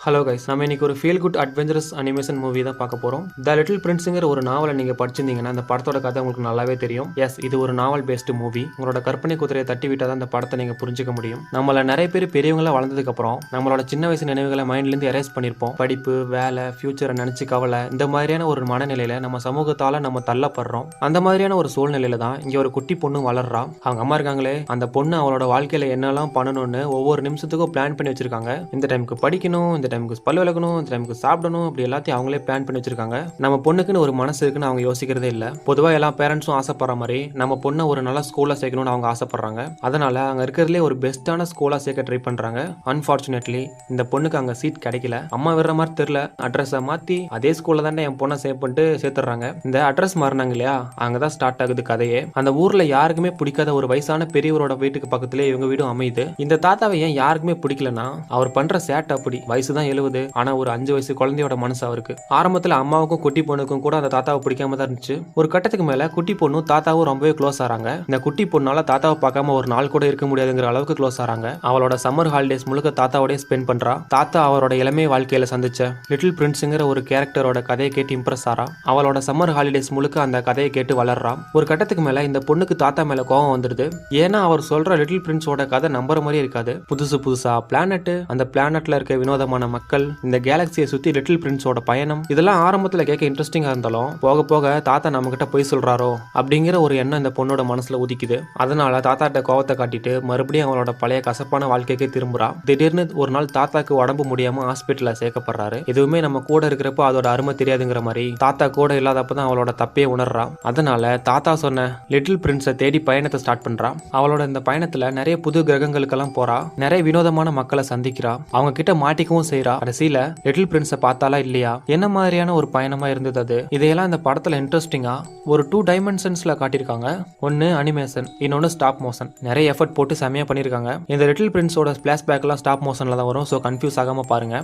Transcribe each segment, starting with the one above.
Hello guys, நம்ம இன்னைக்கு ஒரு feel good adventurous animation movie தான் பார்க்க போகிறோம். த லிட்டில் பிரின்ஸுங்கிற ஒரு நாவலை நீங்கள் படிச்சிருந்தீங்கன்னா அந்த படத்தோட கதை உங்களுக்கு நல்லாவே தெரியும். எஸ், இது ஒரு நாவல் பேஸ்டு மூவி. உங்களோட கற்பனை குதிரையை தட்டி விட்டால் தான் அந்த படத்தை நீங்கள் புரிஞ்சிக்க முடியும். நம்மள நிறைய பேர் பெரியவங்களா வளர்ந்ததுக்கப்புறம் நம்மளோட சின்ன வயசு நினைவுகளை மைண்ட்லேருந்து எரேஸ் பண்ணியிருப்போம். படிப்பு, வேலை, ஃபியூச்சரை நினச்சி கவலை, இந்த மாதிரியான ஒரு மனநிலையில் நம்ம சமூகத்தால் நம்ம தள்ளப்படுறோம். அந்த மாதிரியான ஒரு சூழ்நிலையில தான் இங்கே ஒரு குட்டி பொண்ணு வளர்றா. அவங்க அம்மா இருக்காங்களே, அந்த பொண்ணு அவளோட வாழ்க்கையில் என்னெல்லாம் பண்ணணும்னு ஒவ்வொரு நிமிஷத்துக்கும் பிளான் பண்ணி வச்சிருக்காங்க. இந்த டைமுக்கு படிக்கணும், இந்த டைமுக்கு பல்லு விளக்கணும், இந்த டைமுக்கு சாப்பிடணும், அப்படி எல்லாத்தையும் அவங்களே பிளான் பண்ணி வச்சிருக்காங்க. நம்ம பொண்ணுக்குன்னு ஒரு மனசு இருக்குன்னு அவங்க யோசிக்கிறதே இல்லை. பொதுவாக எல்லா பேரண்ட்ஸும் ஆசைப்படுற மாதிரி நம்ம பொண்ணை ஒரு நல்ல ஸ்கூலில் சேர்க்கணும்னு அவங்க ஆசைப்படுறாங்க. அதனால அங்கே இருக்கிறதுலே ஒரு பெஸ்ட்டான ஸ்கூலாக சேர்க்க ட்ரை பண்ணுறாங்க. அன்ஃபார்ச்சுனேட்லி இந்த பொண்ணுக்கு அங்கே சீட் கிடைக்கல. அம்மா விடுற மாதிரி தெரியல, அட்ரஸை மாற்றி அதே ஸ்கூலில் தானே என் பொண்ணை சேவ் பண்ணிட்டு சேர்த்துறாங்க. இந்த அட்ரஸ் மாறினாங்க இல்லையா, அங்கே தான் ஸ்டார்ட் ஆகுது கதையே. அந்த ஊரில் யாருக்குமே பிடிக்காத ஒரு வயசான பெரியவரோட வீட்டுக்கு பக்கத்துலேயே இவங்க வீடும் அமையுது. இந்த தாத்தாவை ஏன் யாருக்குமே பிடிக்கலன்னா, அவர் பண்ற சேட்டை அப்படி. வயசு தான் 70, ஆனா ஒரு 5 வயசு குழந்தையோட மனசு அவருக்கு. ஆரம்பத்துல அம்மாவுக்கும் குட்டி பொண்ணுக்கும் கூட அந்த தாத்தாவை பிடிக்காம தான் இருந்துச்சு. ஒரு கட்டத்துக்கு மேல குட்டி பொண்ணும் தாத்தாவும் ரொம்பவே க்ளோஸ் ஆறாங்க. இந்த குட்டி பொண்ணால தாத்தாவை பார்க்காம ஒரு நாள் கூட இருக்க முடியாதுங்கிற அளவுக்கு க்ளோஸ் ஆறாங்க. அவளோட சம்மர் ஹாலிடேஸ் முழுக்க தாத்தாவோட ஸ்பெண்ட் பண்றா. தாத்தா அவரோட இளமை வாழ்க்கையில சந்திச்ச லிட்டில் பிரின்ஸ்ங்கிற ஒரு கேரக்டரோட கதையை கேட்டு இம்ப்ரெஸ் ஆறா. அவளோட சம்மர் ஹாலிடேஸ் முழுக்க அந்த கதையை கேட்டு வளர்றா. ஒரு கட்டத்துக்கு மேல இந்த பொண்ணுக்கு தாத்தா மேல கோவம் வந்துடுது. ஏன்னா அவர் சொல்ற லிட்டில் பிரின்ஸோட கதை நம்புற மாதிரி இருக்காது. புதுசா பிளானட், அந்த பிளானட்ல இருக்க வினோதமான மக்கள், இந்த கேலக்சியை சுத்தி லிட்டில் பிரின்ஸோட பயணம், இதெல்லாம் ஆரம்பத்துல கேட்க இன்ட்ரெஸ்டிங்கா இருந்தாலும் போக போக தாத்தா நம்ம கிட்ட போய் சொல்றாரோ அப்படிங்கிற ஒரு எண்ணம் இந்த பொண்ணோட மனசுல உதிக்குது. அதனால தாத்தாட்ட கோவத்தை காட்டிட்டு மறுபடியும் அவளோட பழைய கசப்பான வாழ்க்கைக்கே திரும்புறா. திடீர்னு ஒரு நாள் தாத்தாக்கு உடம்பு முடியாம ஹாஸ்பிட்டல்ல சேர்க்கப்படுறாரு. எதுவுமே நம்ம கூட இருக்கிறப்போ அதோட அருமை தெரியாதுங்கிற மாதிரி தாத்தா கூட இல்லாதப்பதான் அவளோட தப்பே உணர்றா. அதனால தாத்தா சொன்ன லிட்டில் பிரின்ஸை தேடி பயணத்தை ஸ்டார்ட் பண்றா. அவளோட இந்த பயணத்துல நிறைய புது கிரகங்களுக்கெல்லாம் போறா. நிறைய வினோதமான மக்களை சந்திக்கிறா. அவங்க கிட்ட மாட்டிக்கவும் செய்யறா. கடைசியில லிட்டில் பிரின்ஸை பார்த்தாலா இல்லையா, என்ன மாதிரியான ஒரு பயணமா இருந்தது அது. இதையெல்லாம் இந்த படத்துல இன்ட்ரெஸ்டிங்கா ஒரு 2 டைமென்ஷன்ஸ்ல காட்டியிருக்காங்க. ஒன்னு அனிமேஷன், இன்னொன்னு ஸ்டாப் மோஷன். நிறைய எஃபர்ட் போட்டு செமையா பண்ணிருக்காங்க. இந்த லிட்டில் பிரின்ஸோட பிளாஷ்பேக் எல்லாம் ஸ்டாப் மோஷன்ல தான் வரும். ஸோ கன்ஃபியூஸ் ஆகாம பாருங்க.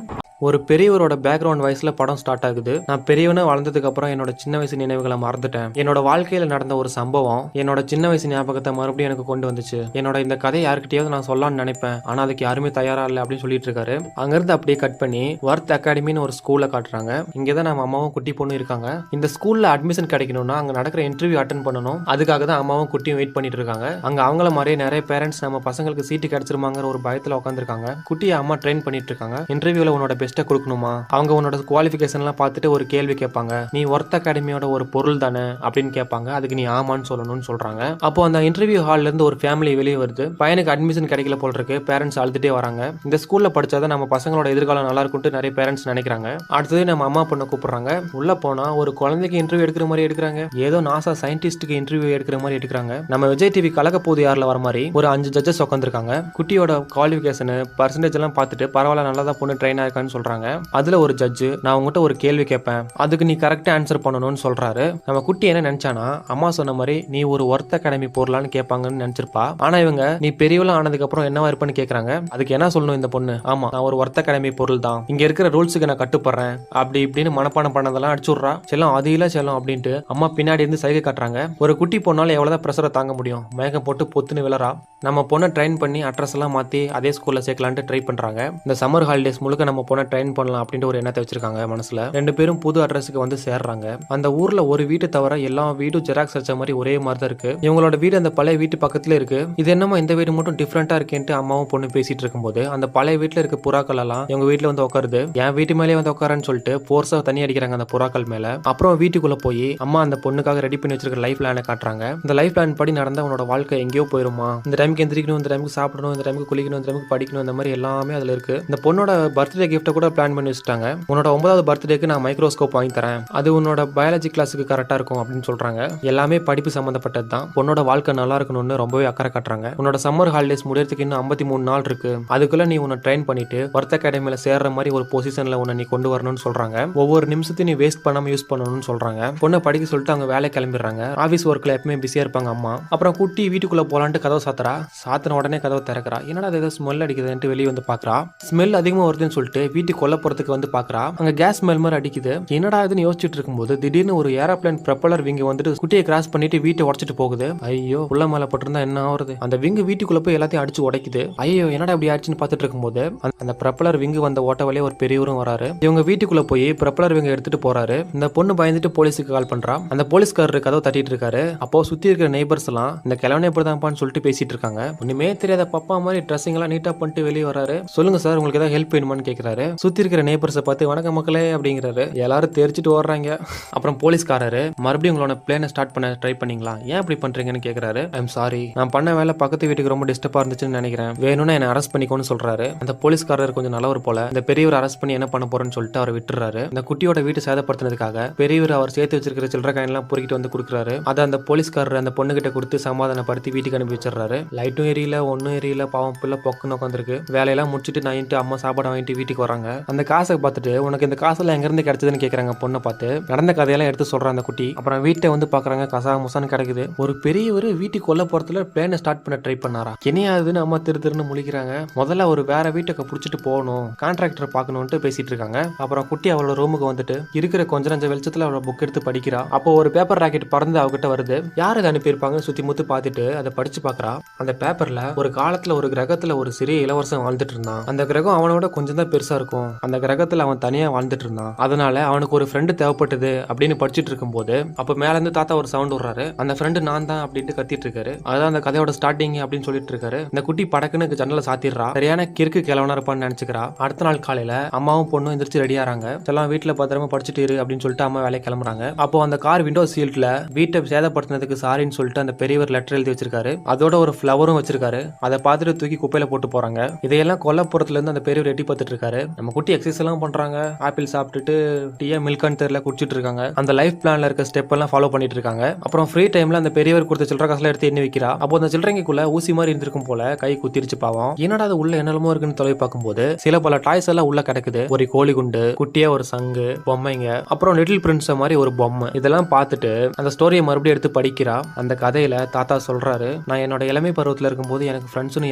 ஒரு பெரியவரோட பேக்ரவுண்ட் வயசுல படம் ஸ்டார்ட் ஆகுது. நான் பெரியவனா வளர்ந்ததுக்கு அப்புறம் என்னோட சின்ன வயசு நினைவுகளை மறந்துட்டேன். என்னோட வாழ்க்கையில நடந்த ஒரு சம்பவம் என்னோட சின்ன வயசு ஞாபகத்தை மறுபடியும் எனக்கு கொண்டு வந்துச்சு. என்னோட இந்த கதை யாருக்கிட்டையாவது நான் சொல்லலாம்னு நினைப்பேன், ஆனா அதுக்கு யாருமே தயாரா இல்லை அப்படின்னு சொல்லிட்டு இருக்காரு. அங்கிருந்து அப்படியே கட் பண்ணி வர்த் அகாடமின்னு ஒரு ஸ்கூல்ல காட்டுறாங்க. இங்கதான் நம்ம அம்மாவும் குட்டி பொண்ணு இருக்காங்க. இந்த ஸ்கூல்ல அட்மிஷன் கிடைக்கணும்னா அங்க நடக்கிற இன்டர்வியூ அட்டன் பண்ணணும். அதுக்காக தான் அம்மாவும் குட்டியும் வெயிட் பண்ணிட்டு இருக்காங்க. அங்க அவங்கள மாதிரியே நிறைய பேரண்ட்ஸ் நம்ம பசங்களுக்கு சீட்டு கிடைச்சிருமாங்கிற ஒரு பயத்துல உட்காந்துருக்காங்க. குட்டியை அம்மா ட்ரெயின் பண்ணிட்டு இருக்காங்க. இன்டர்வியூல உன்னோட பெஸ்ட்டை கொடுக்கணுமா, அவங்க உன்னோட குவாலிஃபிகேஷன் எல்லாம் பார்த்துட்டு ஒரு கேள்வி கேட்பாங்க. நீ ஒர்த் அகாடமியோட ஒரு பொருள் தானே அப்படின்னு கேட்பாங்க. அதுக்கு நீ ஆமான்னு சொல்லணும்னு சொல்றாங்க. அப்போ அந்த இன்டர்வியூ ஹால்ல இருந்து ஒரு ஃபேமிலி வெளியே வருது. பையனுக்கு அட்மிஷன் கிடைக்கல போல் இருக்கு. பேரண்ட்ஸ் அழுதுட்டே வராங்க. இந்த ஸ்கூல்ல படிச்சாதான் நம்ம பசங்களோட எதிர்காலம் நல்லா இருக்கும்னு நிறைய பேரண்ட்ஸ் நினைக்கிறாங்க. அடுத்தது நம்ம அம்மா பொண்ணை கூப்பிடுறாங்க. உள்ள போனா ஒரு குழந்தைக்கு இன்டர்வியூ எடுக்கிற மாதிரி எடுக்கிறாங்க. ஏதோ நாசா சயின்டிஸ்டுக்கு இன்டர்வியூ எடுக்கிற மாதிரி எடுக்கிறாங்க. நம்ம விஜய் டிவி கலக்க போது யாரில் வர மாதிரி ஒரு 5 ஜட்ஜஸ் உட்காந்துருக்காங்க. குட்டியோட குவாலிஃபிகேஷன் பர்சன்டேஜ் எல்லாம் பார்த்துட்டு பரவாயில்ல, நல்லா தான் பொண்ணு ட்ரெயின் ஆயிருக்கான்னு சொல்றாங்க. அதுல ஒரு ஜட்ஜு, நான் உங்ககிட்ட ஒரு கேள்வி கேட்பேன், அதுக்கு நீ கரெக்டா ஆன்சர் பண்ணணும்னு சொல்றாரு. நம்ம குட்டி என்ன நினைச்சானா, அம்மா சொன்ன மாதிரி நீ ஒரு ஒர்த் அகாடமி போறலான்னு கேட்பாங்கன்னு நினைச்சிருப்பா. ஆனா இவங்க நீ பெரியவளா ஆனதுக்கு அப்புறம் என்னவா இருப்பேன்னு கேக்குறாங்க. அதுக்கு என்ன சொல்லணும் இந்த பொண்ணு, ஆமா நான் ஒரு ஒர்த் அகாடமி பொருள் தான், இங்க இருக்கிற ரூல்ஸுக்கு நான் கட்டுப்படுறேன் அப்படி இப்படின்னு மனப்பாடம் பண்ணதெல்லாம் அடிச்சுடுறா. செல்லம் அது இல்ல செல்லம் அப்படின்ட்டு அம்மா பின்னாடி இருந்து சைகை காட்டுறாங்க. ஒரு குட்டி பொண்ணால எவ்வளவுதான் பிரஷரை தாங்க முடியும். மயக்கம் போட்டு பொத்துன்னு விளறா. நம்ம பொண்ணை ட்ரெயின் பண்ணி அட்ரஸ் எல்லாம் மாத்தி அதே ஸ்கூல்ல சேர்க்கலான்ட்டு ட்ரை பண்றாங்க. இந்த சம்மர் ஹாலிடேஸ் முழுக்க நம்ம பொண்ணை ட்ரெயின் பண்ணலாம் அப்படின்ட்டு ஒரு எண்ணத்தை வச்சிருக்காங்க மனசுல. 2 பேரும் புது அட்ரஸுக்கு வந்து சேர்றாங்க. அந்த ஊர்ல ஒரு வீட்டு தவிர எல்லா வீடும் ஜெராக்ஸ் அடிச்ச மாதிரி ஒரே மாதிரி தான் இருக்கு. இவங்களோட வீடு அந்த பழைய வீட்டு பக்கத்துல இருக்கு. இது என்னமா இந்த வீடு மட்டும் டிஃப்ரெண்டா இருக்கேன்ட்டு அம்மாவும் பொண்ணு பேசிட்டு இருக்கும்போது அந்த பழைய வீட்டுல இருக்க புறாக்கள் எல்லாம் இவங்க வீட்டுல வந்து உட்காருது. என் வீட்டு மேலே வந்து உட்காரன்னு சொல்லிட்டு போர்ஸா தண்ணி அடிக்கிறாங்க அந்த புறாக்கள் மேல. அப்புறம் வீட்டுக்குள்ள போய் அம்மா அந்த பொண்ணுக்காக ரெடி பண்ணி வச்சிருக்க லைஃப் பிளானை காட்டுறாங்க. இந்த லைஃப் பிளான் படி நடந்தா உன்னோட வாழ்க்கை எங்கேயோ போயிருமா, இந்த டைமுக்கு எந்திரிக்கணும், இந்த டைமுக்கு சாப்பிடணும், இந்த டைமுக்கு குளிக்கணும், இந்த டைமுக்கு படிக்கணும், இந்த மாதிரி எல்லாமே அதுல இருக்கு. இந்த பொண்ணோட பர்த்டே கிஃப்ட்டை கூட பிளான் பண்ணி வச்சுட்டாங்க. உன்னோட 9வது பர்த்டேக்கு நான் மைக்ரோஸ்கோப் வாங்கி தரேன், அது உன்னோட பயாலஜி கிளாஸுக்கு கரெக்டா இருக்கும் அப்படின்னு சொல்றாங்க. எல்லாமே படிப்பு சம்பந்தப்பட்டது தான். பொண்ணோட வாழ்க்கை நல்லா இருக்கணும்னு ரொம்பவே அக்கறை காட்டுறாங்க. உன்னோட சம்மர் ஹாலிடேஸ் முடியறதுக்கு இன்னும் 53 நாள் இருக்கு. அதுக்குள்ள நீ உன்னை ட்ரெயின் பண்ணிட்டு ஒர்த் அகாடமியில சேர்ற மாதிரி ஒரு பொசிஷன்ல உன்னை நீ கொண்டு வரணும்னு சொல்றாங்க. ஒவ்வொரு நிமிஷத்தையும் நீ வேஸ்ட் பண்ணாம யூஸ் பண்ணணும்னு சொல்றாங்க. பொண்ணை படிக்க சொல்லிட்டு அவங்க வேலை கிளம்பிடுறாங்க. ஆபீஸ் ஒர்க்ல எப்பவுமே பிஸியா இருப்பாங்க அம்மா. அப்புறம் குட்டி வீட்டுக்குள்ள போலான்ட்டு கதவை சாத்துறா. சாத்தின உடனே கதவை திறக்கிறா. என்னடா ஏதோ ஸ்மெல் அடிக்குதுன்ட்டு வெளியே வந்து பாக்குறா. ஸ்மெல் அதிகமா வருதுன்னு சொல்லிட்டு வீட்டுக்கு வீட்டுக்கு கொல்ல போறதுக்கு வந்து பாக்குறா. அங்க கேஸ் ஸ்மெல் மாதிரி அடிக்குது. என்னடா இதுன்னு யோசிச்சுட்டு இருக்கும்போது திடீர்னு ஒரு ஏரோப்ளேன் ப்ரொப்பலர் விங் வந்துட்டு குட்டியை கிராஸ் பண்ணிட்டு வீட்டை உடைச்சிட்டு போகுது. ஐயோ உள்ள மேல பட்டிருந்தா என்ன ஆகுறது? அந்த விங்கு வீட்டுக்குள்ள போய் எல்லாத்தையும் அடிச்சு உடைக்குது. ஐயோ என்னடா இப்படி ஆச்சுன்னு பாத்துட்டு இருக்கும்போது அந்த ப்ரொப்பலர் விங்கு வந்த ஓட்ட வழியே ஒரு பெரியவரும் வராரு. இவங்க வீட்டுக்குள்ள போய் ப்ரொப்பலர் விங்க எடுத்துட்டு போறாரு. இந்த பொண்ணு பயந்துட்டு போலீஸுக்கு கால் பண்றா. அந்த போலீஸ்காரர் கதவை தட்டிட்டு இருக்காரு. அப்போ சுத்தி இருக்கிற நெய்பர்ஸ் எல்லாம் இந்த கிழவனே இப்படிதான்ப்பான்னு சொல்லிட்டு பேசிட்டு இருக்காங்க. ஒண்ணுமே தெரியாத பப்பா மாதிரி ட்ரெஸ்ஸிங் எல்லாம் நீட்டா பண்ணிட்டு வெளியே வராரு. சொல்லுங்க சார் உங்களுக்கு ஏதாவது ஹெல்ப் வேணுமான்னு கேக்குறாரு. சுத்தி இருக்கிற நெய்பர்ஸை பார்த்து வணக்கம் மக்களே அப்படிங்கிறாரு. எல்லாரும் தெரிச்சிட்டு ஓடுறாங்க. அப்புறம் போலீஸ்காரரு மறுபடியும் உங்களோட பிளேனை ஸ்டார்ட் பண்ண ட்ரை பண்ணீங்களா, ஏன் அப்படி பண்றீங்கன்னு கேக்குறாரு. ஐம் சாரி, நான் பண்ண வேலை பக்கத்து வீட்டுக்கு ரொம்ப டிஸ்டர்பா இருந்துச்சுன்னு நினைக்கிறேன், வேணும்னா என்ன அரெஸ்ட் பண்ணிக்கோன்னு சொல்றாரு. அந்த போலீஸ்காரர் கொஞ்சம் நல்லவர் போல. இந்த பெரியவர் அரெஸ்ட் பண்ணி என்ன பண்ண போறேன்னு சொல்லிட்டு அவரை விட்டுறாரு. இந்த குட்டியோட வீட்டு சேதப்படுத்தினதுக்காக பெரியவர் அவர் சேர்த்து வச்சிருக்கிற சில்லற காயின்லாம் பொறுக்கிட்டு வந்து கொடுக்குறாரு. அதை அந்த போலீஸ்காரர் அந்த பொண்ணு கிட்ட கொடுத்து சமாதானப்படுத்தி வீட்டுக்கு அனுப்பி வச்சிடறாரு. லைட்டும் எரியல, ஒன்னும் எரியல, பாவம் பிள்ளை பொக்குன்னு உட்காந்துருக்கு. வேலையெல்லாம் முடிச்சுட்டு நைட்டு அம்மா சாப்பாடு வாங்கிட்டு வீட்டுக்கு வராங்க. அந்த காசை பார்த்துட்டு உனக்கு இந்த காசெல்லாம் எங்க இருந்து கிடைச்சதுன்னு கேட்கறாங்க பொண்ணை பார்த்து. நடந்த கதையெல்லாம் எடுத்து சொல்றான் அந்த குட்டி. அப்புறம் வீட்டை வந்து பாக்குறாங்க, கசா முசான்னு கிடைக்குது. ஒரு பெரியவர் வீட்டுக்கு கொல்ல போறதுல பிளேனை ஸ்டார்ட் பண்ண ட்ரை பண்ணாரா, என்னையாதுன்னு அம்மா திருன்னு முழிக்கிறாங்க. முதல்ல ஒரு வேற வீட்டை பிடிச்சிட்டு போகணும், கான்ட்ராக்டர் பார்க்கணும்னு பேசிட்டு இருக்காங்க. அப்புறம் குட்டி அவளோட ரூமுக்கு வந்துட்டு இருக்கிற கொஞ்ச நஞ்ச வெளிச்சத்துல அவளோட புக் எடுத்து படிக்கிறா. அப்போ ஒரு பேப்பர் ராக்கெட் பறந்து அவகிட்ட வருது. யார் அதை அனுப்பியிருப்பாங்க சுத்தி முத்து பார்த்துட்டு அதை படிச்சு பாக்குறா. அந்த பேப்பர்ல ஒரு காலத்துல ஒரு கிரகத்துல ஒரு சிறிய இளவரசன் வாழ்ந்துட்டு இருந்தான். அந்த கிரகம் அவனோட கொஞ்சம் தான் பெருசா இருக்கும். அந்த கிரகத்துல அவன் தனியா வாழ்ந்துட்டு இருந்தான். அதனால அவனுக்கு ஒரு ஃப்ரெண்டு தேவைப்பட்டது அப்படின்னு படிச்சுட்டு இருக்கும் போது அப்ப மேல இருந்து தாத்தா ஒரு சவுண்ட் விடுறாரு. அந்த ஃப்ரெண்டு நான் தான் அப்படின்ட்டு கத்திட்டு இருக்காரு. அதான் அந்த கதையோட ஸ்டார்டிங் அப்படின்னு சொல்லிட்டு இருக்காரு. இந்த குட்டி படக்குன்னு ஜன்னல சாத்திடுறா. சரியான கிறுக்கு கிழவனா இருப்பான்னு நினைச்சுக்கிறா. அடுத்த நாள் காலையில அம்மாவும் பொண்ணும் எந்திரிச்சு ரெடியாறாங்க. எல்லாம் வீட்டுல பத்திரமா படிச்சுட்டு இரு அப்படின்னு சொல்லிட்டு அம்மா வேலையை கிளம்புறாங்க. அப்போ அந்த கார் விண்டோ சீல்ட்ல வீட்டை சேதப்படுத்தினதுக்கு சாரின்னு சொல்லிட்டு அந்த பெரியவர் லெட்டர் எழுதி வச்சிருக்காரு. அதோட ஒரு ஃபிளவரும் வச்சிருக்காரு. அதை பார்த்துட்டு தூக்கி குப்பையில போட்டு போறாங்க. இதையெல்லாம் கொல்லப்புறத்துல இருந்து அந்த பெரியவர் எட்டி பார்த்துட்டு இருக்காரு. நம்ம குட்டி எக்ஸசைஸ் எல்லாம் பண்றாங்க. ஆப்பிள் சாப்பிட்டுட்டு டீயா மில்கான்னு தெரியல குடிச்சிட்டு இருக்காங்க. அந்த லைஃப் பிளான்ல இருக்க ஸ்டெப் எல்லாம் ஃபாலோ பண்ணிட்டு இருக்காங்க. அப்புறம் ஃப்ரீ டைம்ல அந்த பெரியவர் கொடுத்த சில்லற காசுல எடுத்து எண்ணி வைக்கிறா. அப்போ அந்த சில்லறைக்குள்ள ஊசி மாதிரி இருந்திருக்கும் போல கை குத்திருச்சு பாவம். என்னடா அது உள்ள என்னெல்லாமோ இருக்குன்னு தொலை பார்க்கும்போது சில பல டாய்ஸ் எல்லாம் உள்ள கிடக்குது. ஒரு கோழி குண்டு, குட்டியா ஒரு சங்கு, பொம்மைங்க, அப்புறம் லிட்டில் பிரின்ஸ் மாதிரி ஒரு பொம்மை. இதெல்லாம் பார்த்துட்டு அந்த ஸ்டோரியை மறுபடியும் எடுத்து படிக்கிறா. அந்த கதையில தாத்தா சொல்றாரு, நான் என்னோட இளமை பருவத்துல இருக்கும்போது எனக்கு ஃப்ரெண்ட்ஸ்னு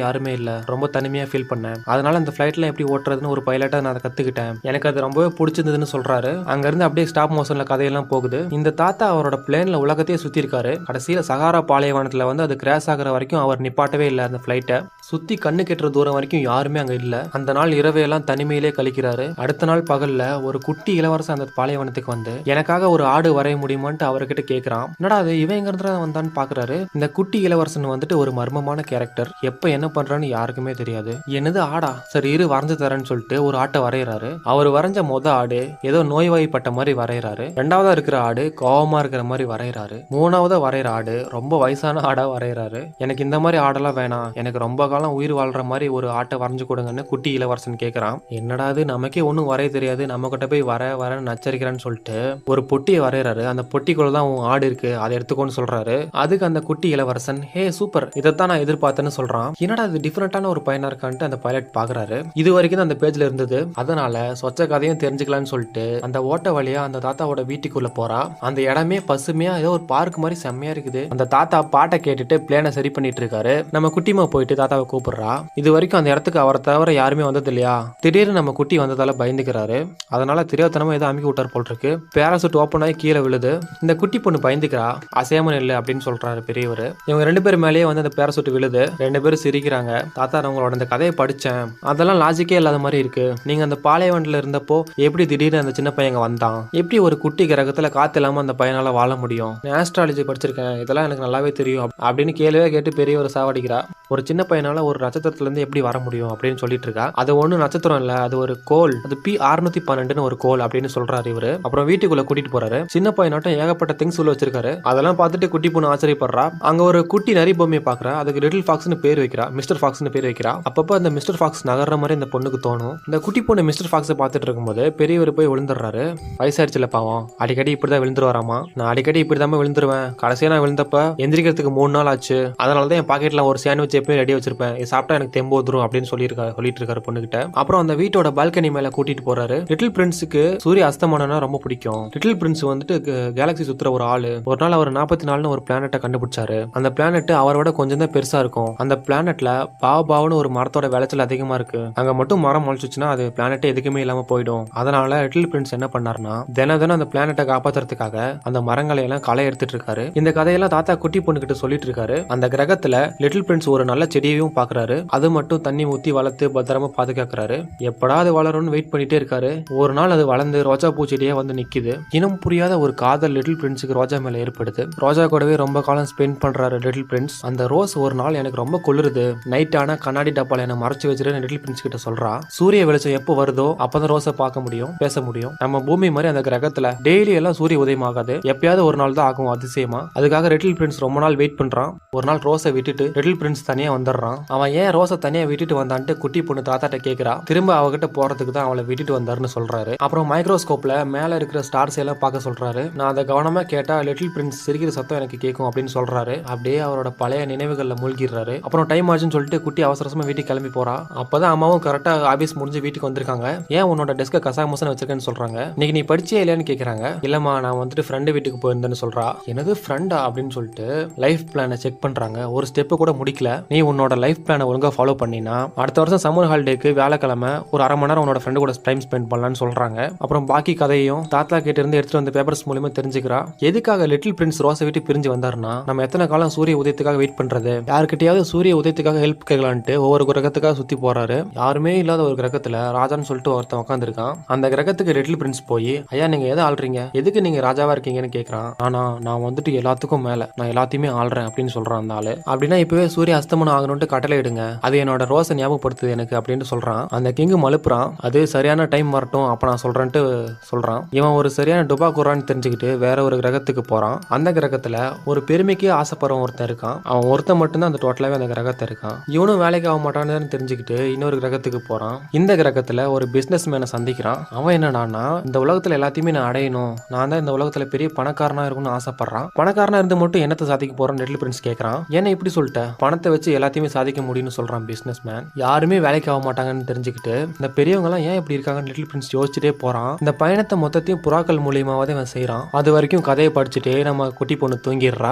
யாருமே இல்ல, ரொம்ப தனிமையா ஃபீல் பண்ணேன். அதனால அந்த ஃபிளைட்ல எப்படி ஓட்டுறதுன்னு ஒரு பைலட்டா நான் கத்துக்கிட்டேன். எனக்கு அது ரொம்பவே பிடிச்சிருந்ததுன்னு சொல்றாரு. அங்க இருந்து அப்படியே ஸ்டாப் மோஷன்ல கதையெல்லாம் போகுது. இந்த தாத்தா அவரோட பிளேன்ல உலகத்தையே சுத்தி இருக்காரு. கடைசியில சகாரா பாலைவனத்துல வந்து அது கிராஷ் ஆகிற வரைக்கும் அவர் நிப்பாட்டவே இல்லை. அந்த பிளைட்டை சுத்தி கண்ணு கெட்டுற தூரம் வரைக்கும் யாருமே அங்க இல்ல. அந்த நாள் இரவையெல்லாம் தனிமையிலே கழிக்கிறாரு. அடுத்த நாள் பகல்ல ஒரு குட்டி இளவரசன் அந்த பாலைவனத்துக்கு வந்து எனக்காக ஒரு ஆடு வரைய முடியுமான்ட்டு அவர்கிட்ட கேட்கிறான். என்னடா அது இவன் எங்க இருந்தா வந்தான்னு பாக்குறாரு. இந்த குட்டி இளவரசன் வந்துட்டு ஒரு மர்மமான கேரக்டர். எப்ப என்ன பண்றான்னு யாருக்குமே தெரியாது. என்னது ஆடா, சரி இரு வரைஞ்சு தரேன்னு சொல்லிட்டு ஒரு ஆட்டை வரைகிறாரு. அவர் வரைஞ்ச ஆடு ஏதோ நோய்வாய்ப்பட்ட மாதிரி வரைகிறாரு. ரெண்டாவதா இருக்கிற ஆடு கோவமா இருக்கிற மாதிரி வரைகிறாரு. மூணாவதா வரைகிற ஆடு ரொம்ப வயசான ஆடா வரைகிறாரு. எனக்கு இந்த மாதிரி ஆடெல்லாம் வேணாம், எனக்கு ரொம்ப காலம் உயிர் வாழ்ற மாதிரி ஒரு ஆட்டை வரைஞ்சு கொடுங்கன்னு குட்டி இளவரசன் கேட்கிறான். என்னடாது நமக்கே ஒன்னும் வரைய தெரியாது, நம்ம கிட்ட போய் வரேன்னு நச்சரிக்கிறான்னு சொல்லிட்டு ஒரு பொட்டியை வரைகிறாரு. அந்த பொட்டிக்குள்ள தான் உன் ஆடு இருக்கு, அதை எடுத்துக்கோன்னு சொல்றாரு. அதுக்கு அந்த குட்டி இளவரசன் ஹே சூப்பர், இதைத்தான் நான் எதிர்பார்த்தேன்னு சொல்றான். என்னடா அது டிஃபரெண்டான ஒரு பையனா இருக்கான்ட்டு அந்த பைலட் பாக்குறாரு. இது வரைக்கும் அந்த பேஜ்ல இருந்தது. அதனால சொச்ச கதையும் தெரிஞ்சுக்கலாம்னு சொல்லிட்டு அந்த ஓட்ட வழியா அந்த தாத்தாவோட வீட்டுக்குள்ள போறா. அந்த இடமே பசுமையா ஏதோ ஒரு பார்க் மாதிரி செம்மையா இருக்குது. அந்த தாத்தா பாட்டை கேட்டுட்டு பிளேனை சரி பண்ணிட்டு இருக்காரு. நம்ம குட்டிமா போயிட்டு தாத்தாவை கூப்பிடுறா. இது வரைக்கும் அந்த இடத்துக்கு அவரை தவிர யாருமே வந்தது இல்லையா. திடீர்னு நம்ம குட்டி வந்ததால பயந்துக்கிறாரு. அதனால தெரியாதனமா ஏதோ அமுக்கி விட்டார் போல் இருக்கு. பேராசூட் ஓப்பன் ஆகி கீழே விழுது. இந்த குட்டி பொண்ணு பயந்துக்கிறா. அசையாம இல்லை அப்படின்னு சொல்றாரு பெரியவர். இவங்க ரெண்டு பேரும் மேலேயே வந்து அந்த பேராசூட் விழுது. ரெண்டு பேரும் சிரிக்கிறாங்க. தாத்தா நான் உங்களோட அந்த கதையை படிச்சேன், அதெல்லாம் லாஜிக்கே இல்லாத மாதிரி இருக்கு. நீங்க அந்த பாலைவனத்துல இருந்தப்போ எப்படி திடீர்னு அந்த சின்ன பையன் வந்தான், எப்படி ஒரு குட்டி கிரகத்துல காத்து இல்லாம அந்த பையனால வாழ முடியும், ஆஸ்ட்ராலஜி படிச்சிருக்கேன், இதெல்லாம் எனக்கு நல்லாவே தெரியும் அப்படின்னு கேள்வியே கேட்டு பெரியவர் சாவடிக்கிறா. ஒரு சின்ன பையனால ஒரு நட்சத்திரத்துல இருந்து எப்படி வர முடியும் அப்படின்னு சொல்லிட்டு இருக்கா. அது ஒண்ணு நட்சத்திரம் இல்ல, அது ஒரு கோல், அது P612 ஒரு கோல் அப்படின்னு சொல்றாரு இவரு. அப்புறம் வீட்டுக்குள்ள கூட்டிட்டு போறாரு. சின்ன பையனாட்டம் ஏகப்பட்ட திங்ஸ் உள்ள வச்சிருக்காரு. அதெல்லாம் பார்த்துட்டு குட்டி பொண்ணு ஆச்சரியப்படுறா. அங்க ஒரு குட்டி நரி பொம்மையை பாக்குறா. அதுக்கு லிட்டில் ஃபாக்ஸ்னு பேர் வைக்கிறா, மிஸ்டர் ஃபாக்ஸ்னு பேர் வைக்கிறா. அப்பப்ப அந்த மிஸ்டர் ஃபாக்ஸ் நகர்ற மாதிரி இந்த பொண்ணுக்கு தோணும். இந்த குட்டி பொண்ணு மிஸ்டர் ஃபாக்ஸை பார்த்துட்டு இருக்கும்போது பெரியவர் போய் விழுந்துடுறாரு. வயசாயிருச்சுல பாவம், அடிக்கடி இப்படிதான் விழுந்துருவாராமா. நான் அடிக்கடி இப்படிதான் விழுந்துருவேன், கடைசியா நான் விழுந்தப்ப எந்திரிக்கிறதுக்கு 3 நாள் ஆச்சு, அதனாலதான் என் பாக்கெட்ல ஒரு சாண்ட்விச் எப்பயும் ரெடி வச்சிருப்பேன் இது சாப்பிட்டா எனக்கு தெம்பு வந்துரும் அப்படின்னு சொல்லிட்டு இருக்காரு பொண்ணுகிட்ட. அப்புறம் அந்த வீட்டோட பால்கனி மேல கூட்டிட்டு போறாரு. லிட்டில் பிரின்ஸுக்கு சூரிய அஸ்தமனம்னா ரொம்ப பிடிக்கும். லிட்டில் பிரின்ஸ் வந்துட்டு கேலக்ஸி சுத்துற ஒரு ஆளு. ஒரு நாள் அவர் 44 ஒரு பிளானட்டை கண்டுபிடிச்சாரு. அந்த பிளானட் அவரோட கொஞ்சம் தான் பெருசா இருக்கும். அந்த பிளானட்ல பாபாவுன்னு ஒரு மரத்தோட விளைச்சல் அதிகமா இருக்கு. அங்க மட்டும் மரம் முளைச்சுச்சுன்னா அது பிளானட்டே எதுக்குமே இல்லாம போயிடும். அதனால லிட்டில் பிரின்ஸ் என்ன பண்ணாருன்னா தினம் அந்த பிளானட்டை காப்பாத்துறதுக்காக அந்த மரங்களை எல்லாம் களை எடுத்துட்டு இருக்காரு. இந்த கதையெல்லாம் தாத்தா குட்டி பொண்ணு கிட்ட சொல்லிட்டு இருக்காரு. அந்த கிரகத்துல லிட்டில் பிரின்ஸ் ஒரு நல்ல செடியையும் பாக்குறாரு. அது மட்டும் தண்ணி ஊத்தி வளர்த்து பத்திரமா பாதுகாக்கிறாரு. எப்படா அது வளரும்னு வெயிட் பண்ணிட்டே இருக்காரு. ஒரு நாள் அது வளர்ந்து ரோஜா பூ செடியா வந்து நிக்குது. இனம் புரியாத ஒரு காதல் லிட்டில் பிரின்ஸுக்கு ரோஜா மேல ஏற்படுது. ரோஜா கூடவே ரொம்ப காலம் ஸ்பெண்ட் பண்றாரு லிட்டில் பிரின்ஸ். அந்த ரோஸ் ஒரு நாள் எனக்கு ரொம்ப கொள்ளுது, நைட் ஆனா கண்ணாடி டப்பால என்ன மறைச்சு வச்சிருன்னு லிட்டில் பிரின்ஸ் கிட்ட சொல்றா. சூரிய வெளிச்சம் எப்போ வருதோ அப்பதான் ரோஸை பார்க்க முடியும், பேச முடியும். நம்ம பூமி மாதிரி அந்த கிரகத்துல டெய்லி எல்லாம் சூரிய உதயம் ஆகாது, எப்பயாவது ஒரு நாள் தான் ஆகும் அதிசயமா. அதுக்காக லிட்டில் பிரின்ஸ் ரொம்ப நாள் வெயிட் பண்றான். ஒரு நாள் ரோஸை விட்டுட்டு லிட்டில் பிரின்ஸ் தனியா வந்துடுறான். அவன் ஏன் ரோஸை தனியா விட்டுட்டு வந்தான்ட்டு குட்டி பொண்ணு தாத்தாட்ட கேக்குறா. திரும்ப அவகிட்ட போறதுக்கு தான் அவளை விட்டுட்டு வந்தாருன்னு சொல்றாரு. அப்புறம் மைக்ரோஸ்கோப்ல மேல இருக்கிற ஸ்டார்ஸ் எல்லாம் பார்க்க சொல்றாரு. நான் அதை கவனமா கேட்டா லிட்டில் பிரின்ஸ் சிரிக்கிற சத்தம் எனக்கு கேட்கும் அப்படின்னு சொல்றாரு. அப்படியே அவரோட பழைய நினைவுகள்ல மூழ்கிடுறாரு. அப்புறம் டைம் ஆச்சுன்னு சொல்லிட்டு குட்டி அவசரமா வீட்டுக்கு கிளம்பி போறா. அப்பதான் அம்மாவும் கரெக்டா ஆபீஸ் முடிஞ்சு வீட்டுக்கு வந்திருக்காங்க. ஏன் உன்னோட டெஸ்க கசாமசன்னு வச்சிருக்கேன்னு சொல்றாங்க. இன்னைக்கு நீ படிச்சியே இல்லையான்னு கேக்குறாங்க. இல்லம்மா நான் வந்துட்டு ஃப்ரெண்டு வீட்டுக்கு போயிருந்தேன்னு சொல்றா. என்னது ஃப்ரெண்டா அப்படின்னு சொல்லிட்டு லைஃப் பிளானை செக் பண்றாங்க. ஒரு ஸ்டெப் கூட முடிக்கல. நீ உன்னோட லைஃப் பிளானை ஒழுங்கா ஃபாலோ பண்ணினா அடுத்த வருஷம் சம்மர் ஹாலிடேக்கு வேலைக்கிழமை ஒரு அரை மணி நேரம் உன்னோட ஃப்ரெண்டு கூட டைம் ஸ்பெண்ட் பண்ணலாம்னு சொல்றாங்க. அப்புறம் பாக்கி கதையும் தாத்தா கிட்ட இருந்து எடுத்துட்டு வந்த பேப்பர்ஸ் மூலமா தெரிஞ்சுக்கிறா. எதுக்காக லிட்டில் பிரின்ஸ் ரோஸை விட்டு பிரிஞ்சு வந்தாருன்னா நம்ம எத்தனை காலம் சூரிய உதயத்துக்காக வெயிட் பண்றது, யாருக்கிட்டையாவது சூரிய உதயத்துக்காக ஹெல்ப் கேட்கலான்ட்டு ஒவ்வொரு கிரகத்துக்காக சுத்தி போறாரு. யாருமே இல்லாத ஒரு கிரகத்துல ராஜான்னு சொல்லிட்டு ஒருத்தன் உட்காந்துருக்கான். அந்த கிரகத்துக்கு லிட்டில் பிரின்ஸ் போய் ஐயா நீங்க எதை ஆள்றீங்க, எதுக்கு நீங்க ராஜாவா இருக்கீங்கன்னு கேட்கறான். ஆனா நான் வந்துட்டு எல்லாத்துக்கும் மேல நான் எல்லாத்தையுமே ஆள்றேன் அப்படின்னு சொல்றான் அந்த ஆளு. அப்படின்னா இப்பவே சூரிய அஸ்தமனம் ஆகணும்ட்டு கட்டளை இடுங்க, அது என்னோட ரோஸை ஞாபகப்படுத்துது எனக்கு அப்படின்னு சொல்றான். அந்த கிங்கு மலுப்புறான். அது சரியான டைம் வரட்டும் அப்ப நான் சொல்றேன்ட்டு சொல்றான். இவன் ஒரு சரியான டுபா குரான்னு தெரிஞ்சுக்கிட்டு வேற ஒரு கிரகத்துக்கு போறான். அந்த கிரகத்துல ஒரு பெருமைக்கே ஆசைப்படுறவன் ஒருத்தன் இருக்கான். அவன் ஒருத்தன் மட்டும்தான் அந்த டோட்டலாவே அந்த கிரகத்தை இருக்கான். இவனும் வேலைக்கு ஆக மாட்டான்னு தெரிஞ்சுக்கிட்டு இன்னொரு கிரகத்துக்கு போறான். இந்த கிரகத்துல ஒரு பிசினஸ் மேனை சந்திக்கிறான். அவன் என்னடான்னா இந்த உலகத்துல எல்லாத்தையுமே நான் அடையணும், நான் தான் இந்த உலகத்துல பெரிய பணக்காரனா இருக்கும்னு ஆசைப்படுறான். பணக்காரனா இருந்து மட்டும் என்னத்தை சாதிக்க போறான்னு லிட்டில் பிரின்ஸ் கேட்கறான். ஏன்னா இப்படி சொல்லிட்ட, பணத்தை வச்சு எல்லாத்தையுமே சாதிக்க முடியும்னு சொல்றான் பிசினஸ் மேன். யாருமே வேலைக்கு ஆக மாட்டாங்கன்னு தெரிஞ்சுக்கிட்டு இந்த பெரியவங்க எல்லாம் ஏன் இப்படி இருக்காங்கன்னு லிட்டில் பிரின்ஸ் யோசிச்சுட்டே போறான். இந்த பயணத்தை மொத்தத்தையும் புறாக்கள் மூலியமாவே அவன் செய்யறான். அது வரைக்கும் கதையை படிச்சுட்டே நம்ம குட்டி பொண்ணு தூங்கிடுறா.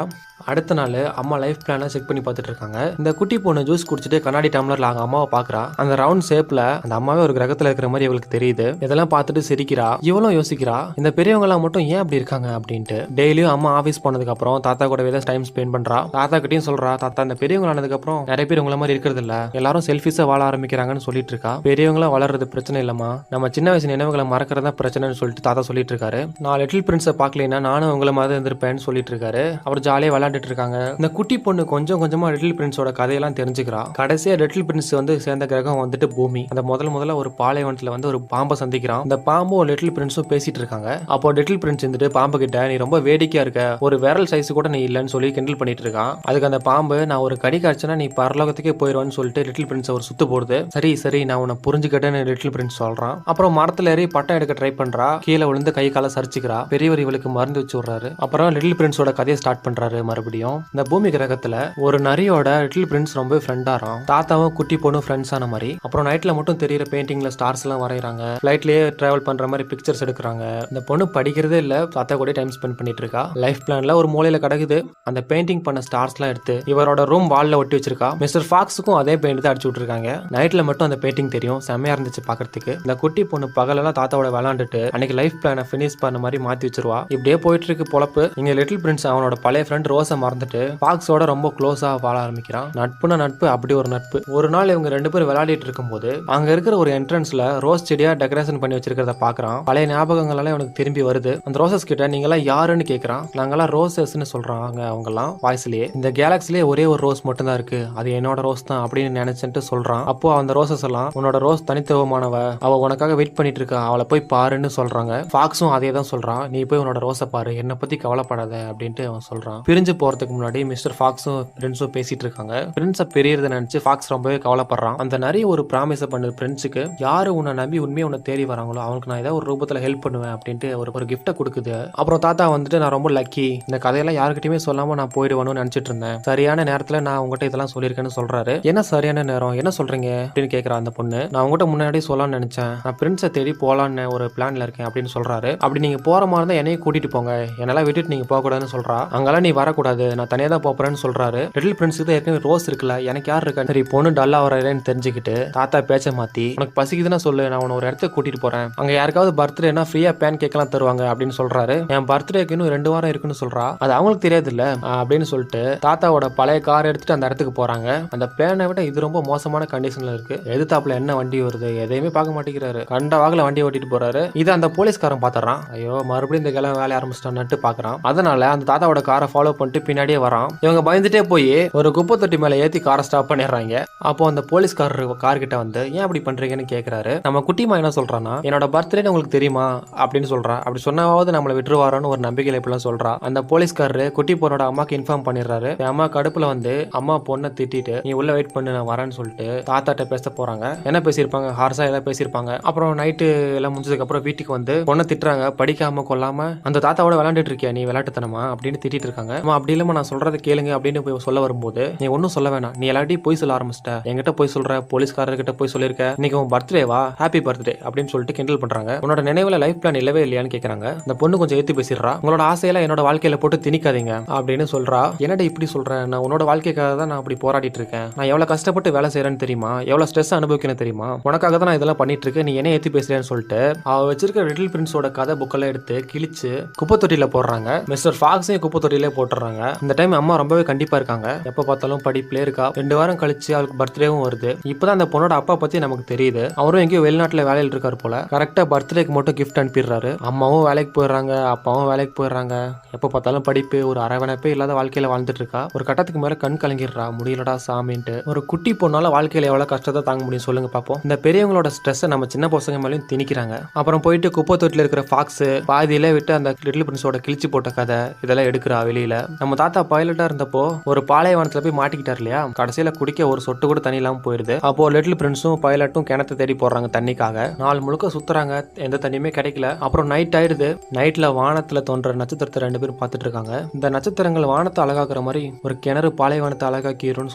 அடுத்த நாள் அம்மா லைஃப் பிளானை செக் பண்ணி பார்த்துட்டு இருக்காங்க. இந்த குட்டி பொண்ணு ஜூஸ் குடிச்சிட்டு கண்ணாடி டம்ளர்ல அவங்க அம்மாவை பாக்குறா. அந்த ரவுண்ட் ஷேப்ல அந்த அம்மாவே ஒரு கிரகத்துல இருக்கிற மாதிரி இவளுக்கு தெரியுது. இதெல்லாம் பார்த்துட்டு சிரிக்கிறா. இவளும் யோசிக்கிறா இந்த பெரியவங்க எல்லாம் மட்டும் ஏன் அப்படி இருக்காங்க அப்படின்ட்டு. டெய்லியும் அம்மா ஆபீஸ் போனதுக்கு அப்புறம் தாத்தா கூடவே தான் டைம் ஸ்பெண்ட் பண்றா. தாத்தா கிட்டையும் சொல்றா, தாத்தா இந்த பெரியவங்க ஆனதுக்கு அப்புறம் நிறைய பேர் உங்களை மாதிரி இருக்கிறது இல்ல, எல்லாரும் செல்ஃபிஷா வாழ ஆரம்பிக்கிறாங்கன்னு சொல்லிட்டு இருக்கா. பெரியவங்களா வளர்றது பிரச்சனை இல்லமா, நம்ம சின்ன வயசு நினைவுகளை மறக்கிறதா பிரச்சனைன்னு சொல்லிட்டு தாத்தா சொல்லிட்டு இருக்காரு. நான் லிட்டில் பிரின்ஸை பார்க்கலைன்னா நானும் உங்களை மாதிரி இருந்திருப்பேன்னு சொல்லிட்டு இருக்காரு. அவர் ஜாலியா விளையாண்டுட்டு இருக்காங்க. இந்த குட்டி பொண்ணு கொஞ்சம் கொஞ்சமா லிட்டில் பிரின்ஸோட கதையெல்லாம் தெரிஞ்சுக்கிறா. கடைசியா லிட்டில் பிரின்ஸ் வந்து சேர்ந்த கிரகம் வந்துட்டு பூமி. அந்த முதல்ல ஒரு பாலைவனத்துல வந்து ஒரு பாம்பை சந்திக்கிறான். இந்த பாம்பும் லிட்டில் பிரின்ஸும் பேசிட்டு இருக்காங்க. அப்போ லிட்டில் பிரின்ஸ் வந்துட்டு பாம்பு கிட்ட நீ ரொம்ப வேடிக்கையா இருக்க, ஒரு விரல் சைஸ் கூட நீ இல்லன்னு சொல்லி கிண்டல் பண்ணிட்டு இருக்கான். அதுக்கு அந்த பாம்பு நான் ஒரு கடி காய்ச்சனா நீ பரலோகத்துக்கே போயிடுவான்னு சொல்லிட்டு லிட்டில் பிரின்ஸ் ஒரு சுத்து போடுது. சரி நான் உன்னை புரிஞ்சுக்கிட்டேன்னு லிட்டில் பிரின்ஸ் சொல்றான். அப்புறம் மரத்துல ஏறி பட்டம் எடுக்க ட்ரை பண்றா. கீழே விழுந்து கை கால சரிச்சுக்கிறா. பெரியவர் இவளுக்கு மருந்து வச்சு விடுறாரு. அப்புறம் லிட்டில் பிரின்ஸோட கதையை ஸ்டார்ட் பண்றாரு. மறுபடியும் இந்த பூமி கிரகத்துல ஒரு நரியோட லிட்டில் பிரின்ஸ் ரொம்ப ஃப்ரெண்டாராம். தாத்தாவும் குட்டி பொண்ணும் ஃப்ரெண்ட்ஸ் ஆன மாதிரி. அப்புறம் நைட்ல மட்டும் தெரியுற பெயிண்டிங்ல ஸ்டார்ஸ் எல்லாம் வரையறாங்க. ஃபிளைட்லயே டிராவல் பண்ற மாதிரி பிக்சர்ஸ் எடுக்கிறாங்க. இந்த பொண்ணு படிக்கிறதே இல்ல, தாத்தா கூட டைம் ஸ்பெண்ட் பண்ணிட்டு இருக்கா. லைஃப் பிளான்ல ஒரு மூலையில கிடக்குது. அந்த பெயிண்டிங் பண்ண ஸ்டார்ஸ் எல்லாம் எடுத்து இவரோட ரூம் வால்ல ஒட்டி வச்சிருக்கா. மிஸ்டர் ஃபாக்ஸுக்கும் அதே பெயிண்ட் தான் அடிச்சு விட்டுருக்காங்க. நைட்ல மட்டும் அந்த பெயிண்டிங் தெரியும். செம்மையா இருந்துச்சு பாக்குறதுக்கு. இந்த குட்டி பொண்ணு பகலெல்லாம் தாத்தாவோட விளையாண்டுட்டு அன்னைக்கு லைஃப் பிளானை பினிஷ் பண்ண மாதிரி மாத்தி வச்சிருவா. இப்படியே போயிட்டு இருக்கு பொழப்பு. இங்க லிட்டில் பிரின்ஸ் அவனோட பழைய ஃப்ரெண்ட் ரோஸை மறந்துட்டு ஃபாக்ஸோட ரொம்ப க்ளோஸா வாழ ஆரம்பிக்கிறான். நட்புனா நட்பு, அப்படி ஒரு நட்பு. ஒரு நாள் இவங்க ரெண்டு பேரும் விளையாடிட்டு இருக்கும்போது அங்க இருக்கிற ஒரு என்ட்ரன்ஸ்ல ரோஸ் செடியா டெக்கரேஷன் பண்ணி வச்சிருக்கிறத பாக்குறான். பழைய ஞாபகங்கள் எல்லாம் இவனுக்கு திரும்பி வருது. அந்த ரோசஸ் கிட்ட நீங்க எல்லாம் யாருன்னு கேக்குறான். நாங்கெல்லாம் ரோசஸ்ன்னு சொல்றாங்க அவங்க எல்லாம் வாய்ஸ்லயே. இந்த கேலக்சிலேயே ஒரே ஒரு ரோஸ் மட்டும் தான் இருக்கு, அது என்னோட ரோஸ் தான் அப்படின்னு நினைச்சுட்டு சொல்றான். அப்போ அந்த ரோசஸ் எல்லாம் உன்னோட ரோஸ் தனித்துவமானவ, அவ உனக்காக வெயிட் பண்ணிட்டு இருக்கா, அவளை போய் பாருன்னு சொல்றாங்க. ஃபாக்ஸும் அதே தான் சொல்றான். நீ போய் உன்னோட ரோஸை பாரு, என்னை பத்தி கவலைப்படாத அப்படின்ட்டு அவன் சொல்றான். பிரிஞ்சு போறதுக்கு முன்னாடி மிஸ்டர் ஃபாக்ஸும் பிரின்ஸும் பேசிட்டு இருக்காங்க. பிரின்ஸை பெரியதை நினைச்சு ஃபாக்ஸ் ரொம்பவே கவலைப்படுறான். அந்த நிறைய ஒரு ப்ராமிஸை பண்ணது பிரின்ஸுக்கு, யாரு உன்னை நம்பி உண்மையை உன்னை தேடி வராங்களோ அவங்களுக்கு நான் ஏதாவது ஒரு ரூபத்தில் ஹெல்ப் பண்ணுவேன் அப்படின்ட்டு ஒரு கிஃப்ட்டை கொடுக்குது. அப்புறம் தாத்தா வந்துட்டு, நான் ரொம்ப லக்கி, இந்த கதையெல்லாம் யாருக்கிட்டையுமே சொல்லாம நான் போயிடுவேன்னு நினைச்சிட்டு இருந்தேன், சரியான நேரத்தில் நான் உங்ககிட்ட இதெல்லாம் சொல்லியிருக்கேன்னு சொல்றாரு. என்ன சரியான நேரம், என்ன சொல்றீங்க அப்படின்னு கேட்கறா அந்த பொண்ணு. நான் உங்ககிட்ட முன்னாடி சொல்லலாம்னு நினைச்சேன், நான் பிரின்ஸை தேடி போலான்னு ஒரு பிளான்ல இருக்கேன் அப்படின்னு சொல்றாரு. அப்படி நீங்க போற மாதிரி இருந்தா என்னையும் கூட்டிட்டு போங்க, என்னெல்லாம் விட்டுட்டு நீங்க போக கூடாதுன்னு சொல்றா. அங்கெல்லாம் நீ வரக்கூடாது, நான் தனியா தான் போறேன்னு சொல்றாரு. லிட்டில் பிரின்ஸுக்கு தான் ஏற்கனவே ரோஸ் இருக்குல்ல, எனக்கு யார் இருக்கா, சரி பொண்ணு டல்லா வரேன்னு தெரிஞ்சுக்கிட்டு தாத்தா பேச்ச மாத்தி, உனக்கு பசிக்குதுன்னா சொல்லு, நான் உன ஒரு இடத்துக்கு கூட்டிட்டு போறேன், அங்க யாருக்காவது பர்த்டேனா ஃப்ரீயா பேன் கேக்லாம் தருவாங்க அப்படின்னு சொல்றாரு. என் பர்த்டேக்கு இன்னும் 2 வாரம் இருக்குன்னு சொல்றா. அது அவங்களுக்கு தெரியாது இல்ல அப்படின்னு சொல்லிட்டு தாத்தாவோட பழைய கார் எடுத்துட்டு அந்த இடத்துக்கு போறாங்க. அந்த பிளானை விட இது ரொம்ப மோசமான கண்டிஷன்ல இருக்கு. எதிர்த்தாப்புல என்ன வண்டி வருது எதையுமே பார்க்க மாட்டேங்கிறாரு, கண்ட வாக்குல வண்டி ஓட்டிட்டு போறாரு. இது அந்த போலீஸ்காரன் பாத்துறான். ஐயோ மறுபடியும் இந்த கிழமை வேலைய ஆரம்பிச்சிட்டான்னு பாக்குறான். அதனால அந்த தாத்தாவோட காரை ஃபாலோ பண்ணிட்டு பின்னாடியே வரான். இவங்க பயந்துட்டே போய் ஒரு குப்பை தொட்டி மேல ஏத்தி காரை ஸ்டாப் பண்ணிடுறாங்க. அப்போ அந்த போலீஸ்காரர் கார் கிட்ட வந்து ஏன் அப்படி பண்றீங்கன்னு கேக்குறாரு. நம்ம குட்டிமா என்ன சொல்றான்னா, என்னோட பர்த்டே உங்களுக்கு தெரியுமா அப்படின்னு சொல்றா. அப்படி சொன்னாவது நம்மளை விட்டுருவாரோன்னு ஒரு நம்பிக்கையில இப்பெல்லாம் சொல்றா. அந்த போலீஸ்காரரு குட்டி பொண்ணோட அம்மாக்கு இன்ஃபார்ம் பண்ணிடுறாரு. அம்மா கடுப்புல வந்து அம்மா பொண்ணை திட்டிட்டு நீ உள்ள வெயிட் பண்ணு நான் வரேன்னு சொல்லிட்டு தாத்தாட்ட பேச போறாங்க. என்ன பேசியிருப்பாங்க, ஹார்ஸா எல்லாம் பேசியிருப்பாங்க. அப்புறம் நைட்டு எல்லாம் முடிஞ்சதுக்கு அப்புறம் வீட்டுக்கு வந்து பொண்ணை திட்டுறாங்க. படிக்காம கொள்ளாம அந்த தாத்தாவோட விளையாண்டுட்டு இருக்கியா நீ, விளையாட்டுத்தனமா அப்படின்னு திட்டிட்டு இருக்காங்க. அப்படி இல்லாம நான் சொல்றதை கேளுங்க அப்படின்னு போய் சொல்ல வரும்போது, நீ ஒன்னும் சொல்ல வேணாம், நீ எல்லாத்தையும் போய் சொல்ல ஆரம்பிச்சிட்ட, என்கிட்ட போய் சொல்ற, போலீஸ்காரர்கிட்ட போய் சொல்லிருக்க, இன்னைக்கு உன் பர்த்டேவா, ஹாப்பி பர்த்டே அப்படின்னு சொல்லிட்டு கிண்டல் பண்றாங்க. உன்னோட நினைவுல லைஃப் பிளான் இல்லவே இல்லையான்னு கேக்குறாங்க. அந்த பொண்ணு கொஞ்சம் ஏத்தி பேசிடுறா. உங்களோட ஆசையெல்லாம் என்னோட வாழ்க்கையில போட்டு திணிக்காதீங்க அப்படின்னு சொல்றா. என்னடா இப்படி சொல்றேன், நான் உன்னோட வாழ்க்கைக்காக தான் நான் அப்படி போராடிட்டு இருக்கேன், நான் எவ்வளவு கஷ்டப்பட்டு வேலை செய்யறேன்னு தெரியுமா, எவ்வளவு ஸ்ட்ரெஸ் அனுபவிக்கணும் தெரியுமா, உனக்காக தான் நான் இதெல்லாம் பண்ணிட்டு இருக்கேன், நீ என்ன ஏத்தி பேசுறேன்னு சொல்லிட்டு அவ வச்சிருக்க லிட்டில் பிரின்ஸோட கதை புக்கெல்லாம் எடுத்து கிழிச்சு குப்பை தொட்டியில போடுறாங்க. மிஸ்டர் ஃபாக்ஸையும் குப்பை தொட்டியிலே போட்டுறாங்க. இந்த டைம் அம்மா ரொம்பவே கண்டிப்பா இருக்காங்க. எப்ப பார்த்தாலும் படிப்புலே இருக்கா. 2 வாரம் கழிச்சு அவளுக்கு பர்த்டேவும் வருது. இப்பதான் அந்த பொண்ணோட அப்பா பத்தி நமக்கு தெரியுது. அவரும் எங்கேயோ வெளிநாட்டுல வேலையில் இருக்காரு போல. கரெக்டா பர்த்டேக்கு மட்டும் கிஃப்ட் அனுப்பிடுறாரு. அம்மாவும் வேலைக்கு போயிடுறாங்க, அப்பாவும் வேலைக்கு போயிடுறாங்க. எப்ப பார்த்தாலும் படிப்பு, ஒரு அரவணைப்பே இல்லாத வாழ்க்கையில வாழ்ந்துட்டு இருக்கா. ஒரு கட்டத்துக்கு மேல கண் கலங்கிடுறா. முடியலடா சாமின்ட்டு. ஒரு குட்டி பொண்ணால வாழ்க்கையில எவ்வளவு கஷ்டத்தை தாங்க முடியும் சொல்லுங்க பாப்போம். இந்த பெரியவங்களோட ஸ்ட்ரெஸ் நம்ம சின்ன பசங்க மேலேயும் திணிக்கிறாங்க. அப்புறம் போயிட்டு குப்பை தொட்டில இருக்கிற ஃபாக்ஸ் பாதியில விட்டு அந்த லிட்டில் பிரின்ஸோட கிழிச்சு போட்ட கதை இதெல்லாம் எடுக்கிறா வெளியில. நம்ம தாத்தா பைலட்டா இருந்தப்போ ஒரு பாலைவனத்துல போய் மாட்டிக்கிட்டார் இல்லையா, கடைசியில குடிக்க ஒரு சொட்டு கூட தண்ணி இல்லாம போயிருது. அப்போ லிட்டில் பிரின்ஸும் பைலட்டும் கிணத்தை தேடி போடுறாங்க தண்ணிக்காக. நாள் முழுக்க சுத்துறாங்க, எந்த தண்ணியுமே கிடைக்கல. அப்புறம் நைட் ஆயிடுது. நைட்ல வானத்துல தோன்ற நட்சத்திரத்தை 2 பேரும் பார்த்துட்டு இருக்காங்க. இந்த நட்சத்திரங்கள் வானத்தை அழகாக்குற மாதிரி ஒரு கிணறு பாலைவனத்தை அழகாக்கிரும்னு